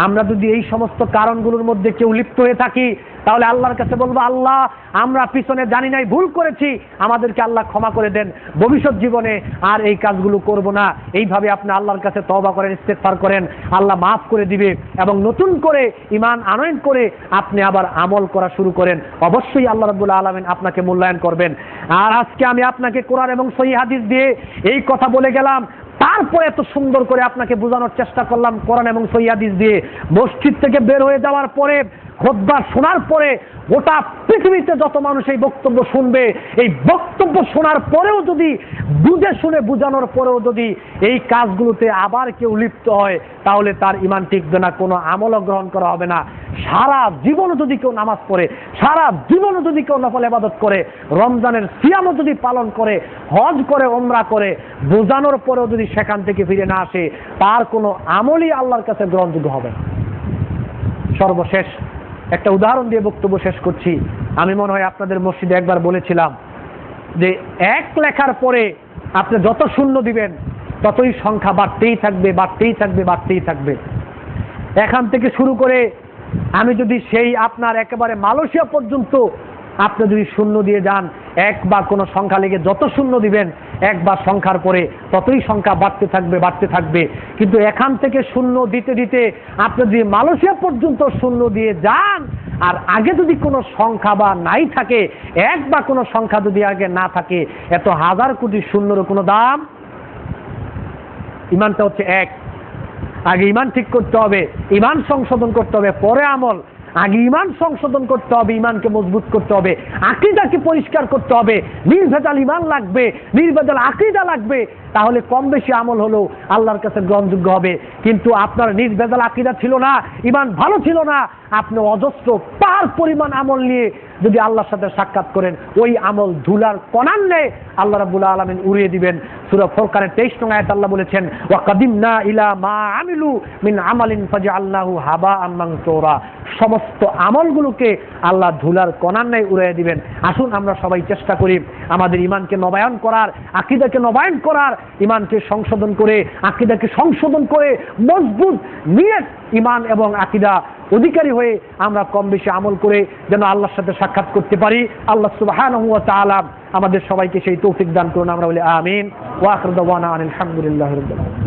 আমরা যদি এই সমস্ত কারণগুলোর মধ্যে কেউ লিপ্ত হয়ে থাকি, তাহলে আল্লাহর কাছে বলবো, আল্লাহ আমরা পিছনে জানি নাই, ভুল করেছি, আমাদেরকে আল্লাহ ক্ষমা করে দেন, ভবিষ্যৎ জীবনে আর এই কাজগুলো করব না। এইভাবে আপনি আল্লাহর কাছে তওবা করেন, ইস্তেগফার করেন, আল্লাহ মাফ করে দিবে এবং নতুন করে ঈমান আনয়ন করে আপনি আবার আমল করা শুরু করেন। অবশ্যই আল্লাহ রাব্বুল আলামিন আপনাকে মূল্যায়ন করবেন। আর আজকে আমি আপনাকে কোরআন এবং সহিহ হাদিস দিয়ে এই কথা বলে গেলাম, তারপরে এত সুন্দর করে আপনাকে বোঝানোর চেষ্টা করলাম কোরআন এবং সহিহ হাদিস দিয়ে। মসজিদ থেকে বের হয়ে যাওয়ার পরে, খুতবা শোনার পরে, গোটা পৃথিবীতে যত মানুষ এই বক্তব্য শুনবে, এই বক্তব্য শোনার পরেও যদি, বুঝে শুনে বোঝানোর পরেও যদি এই কাজগুলোতে আবার কেউ লিপ্ত হয়, তাহলে তার ঈমান টিকবে না, কোনো আমলও গ্রহণ করা হবে না। সারা জীবনও যদি কেউ নামাজ পড়ে, সারা জীবনও যদি কেউ নফল ইবাদত করে, রমজানের সিয়ামও যদি পালন করে, হজ করে, ওমরা করে, বোঝানোর পরেও যদি সেখান থেকে ফিরে না আসে, তার কোনো আমলই আল্লাহর কাছে গ্রহণযোগ্য হবে না। সর্বশেষ একটা উদাহরণ দিয়ে বক্তব্য শেষ করছি। আমি মনে হয় আপনাদের মসজিদে একবার বলেছিলাম যে 1 লেখার পরে আপনি যত শূন্য দিবেন, ততই সংখ্যা বাড়তেই থাকবে, বাড়তেই থাকবে, বাড়তেই থাকবে। এখান থেকে শুরু করে আমি যদি সেই আপনার একেবারে মালয়েশিয়া পর্যন্ত আপনি যদি শূন্য দিয়ে যান, 1 বা কোনো সংখ্যা লেগে যত শূন্য দিবেন, 1 বা সংখ্যার পরে ততই সংখ্যা বাড়তে থাকবে, বাড়তে থাকবে। কিন্তু এখান থেকে শূন্য দিতে দিতে আপনি যদি মালয়েশিয়া পর্যন্ত শূন্য দিয়ে যান, আর আগে যদি কোনো সংখ্যা বা নাই থাকে, 1 বা কোনো সংখ্যা যদি আগে না থাকে, এত হাজার কোটি শূন্যর কোনো দাম। ঈমানটা হচ্ছে 1। আগে ঈমান ঠিক করতে হবে, ঈমান সংশোধন করতে হবে, পরে আমল। আগে ঈমান সংশোধন করতে হবে, ঈমানকে মজবুত করতে হবে, আকীদাকে পরিষ্কার করতে হবে। নির্ভেজাল ঈমান লাগবে, নির্ভেজাল আকীদা লাগবে, তাহলে কম বেশি আমল হলেও আল্লাহর কাছে গ্রহণযোগ্য হবে। কিন্তু আপনার নির্ভেজাল আকীদা ছিল না, ঈমান ভালো ছিল না, আপনি অজস্র পাহাড় পরিমাণ আমল নিয়ে যদি আল্লাহর সাথে সাক্ষাৎ করেন, ওই আমল ধুলার কণার ন্যায় আল্লাহ রাব্বুল আলামিন উড়িয়ে দিবেন। সূরা ফুরকানের 23 নং আয়াতে আল্লাহ বলেছেন, ওয়া কাদিমনা ইলা মা আমিলু মিন আমালিন ফাজআলনাহু হাবাআন মানসুরা। সমস্ত আমলগুলোকে আল্লাহ ধুলার কণার ন্যায় উড়িয়ে দিবেন। আসুন আমরা সবাই চেষ্টা করি আমাদের ঈমানকে নবায়ন করার, আকীদাকে নবায়ন করার, ঈমানকে সংশোধন করে, আকীদাকে সংশোধন করে মজবুত নিয়ত ঈমান এবং আকীদা অধিকারী হয়ে আমরা কম বেশি আমল করে যেন আল্লাহর সাথে সাক্ষাৎ করতে পারি। আল্লাহ সুবহানাহু ওয়া তাআলা আমাদের সবাইকে সেই তৌফিক দান করুন। আমরা বলি আমিন। ওয়া আখিরু দাওয়ানা আলহামদুলিল্লাহি রাব্বিল আলামিন।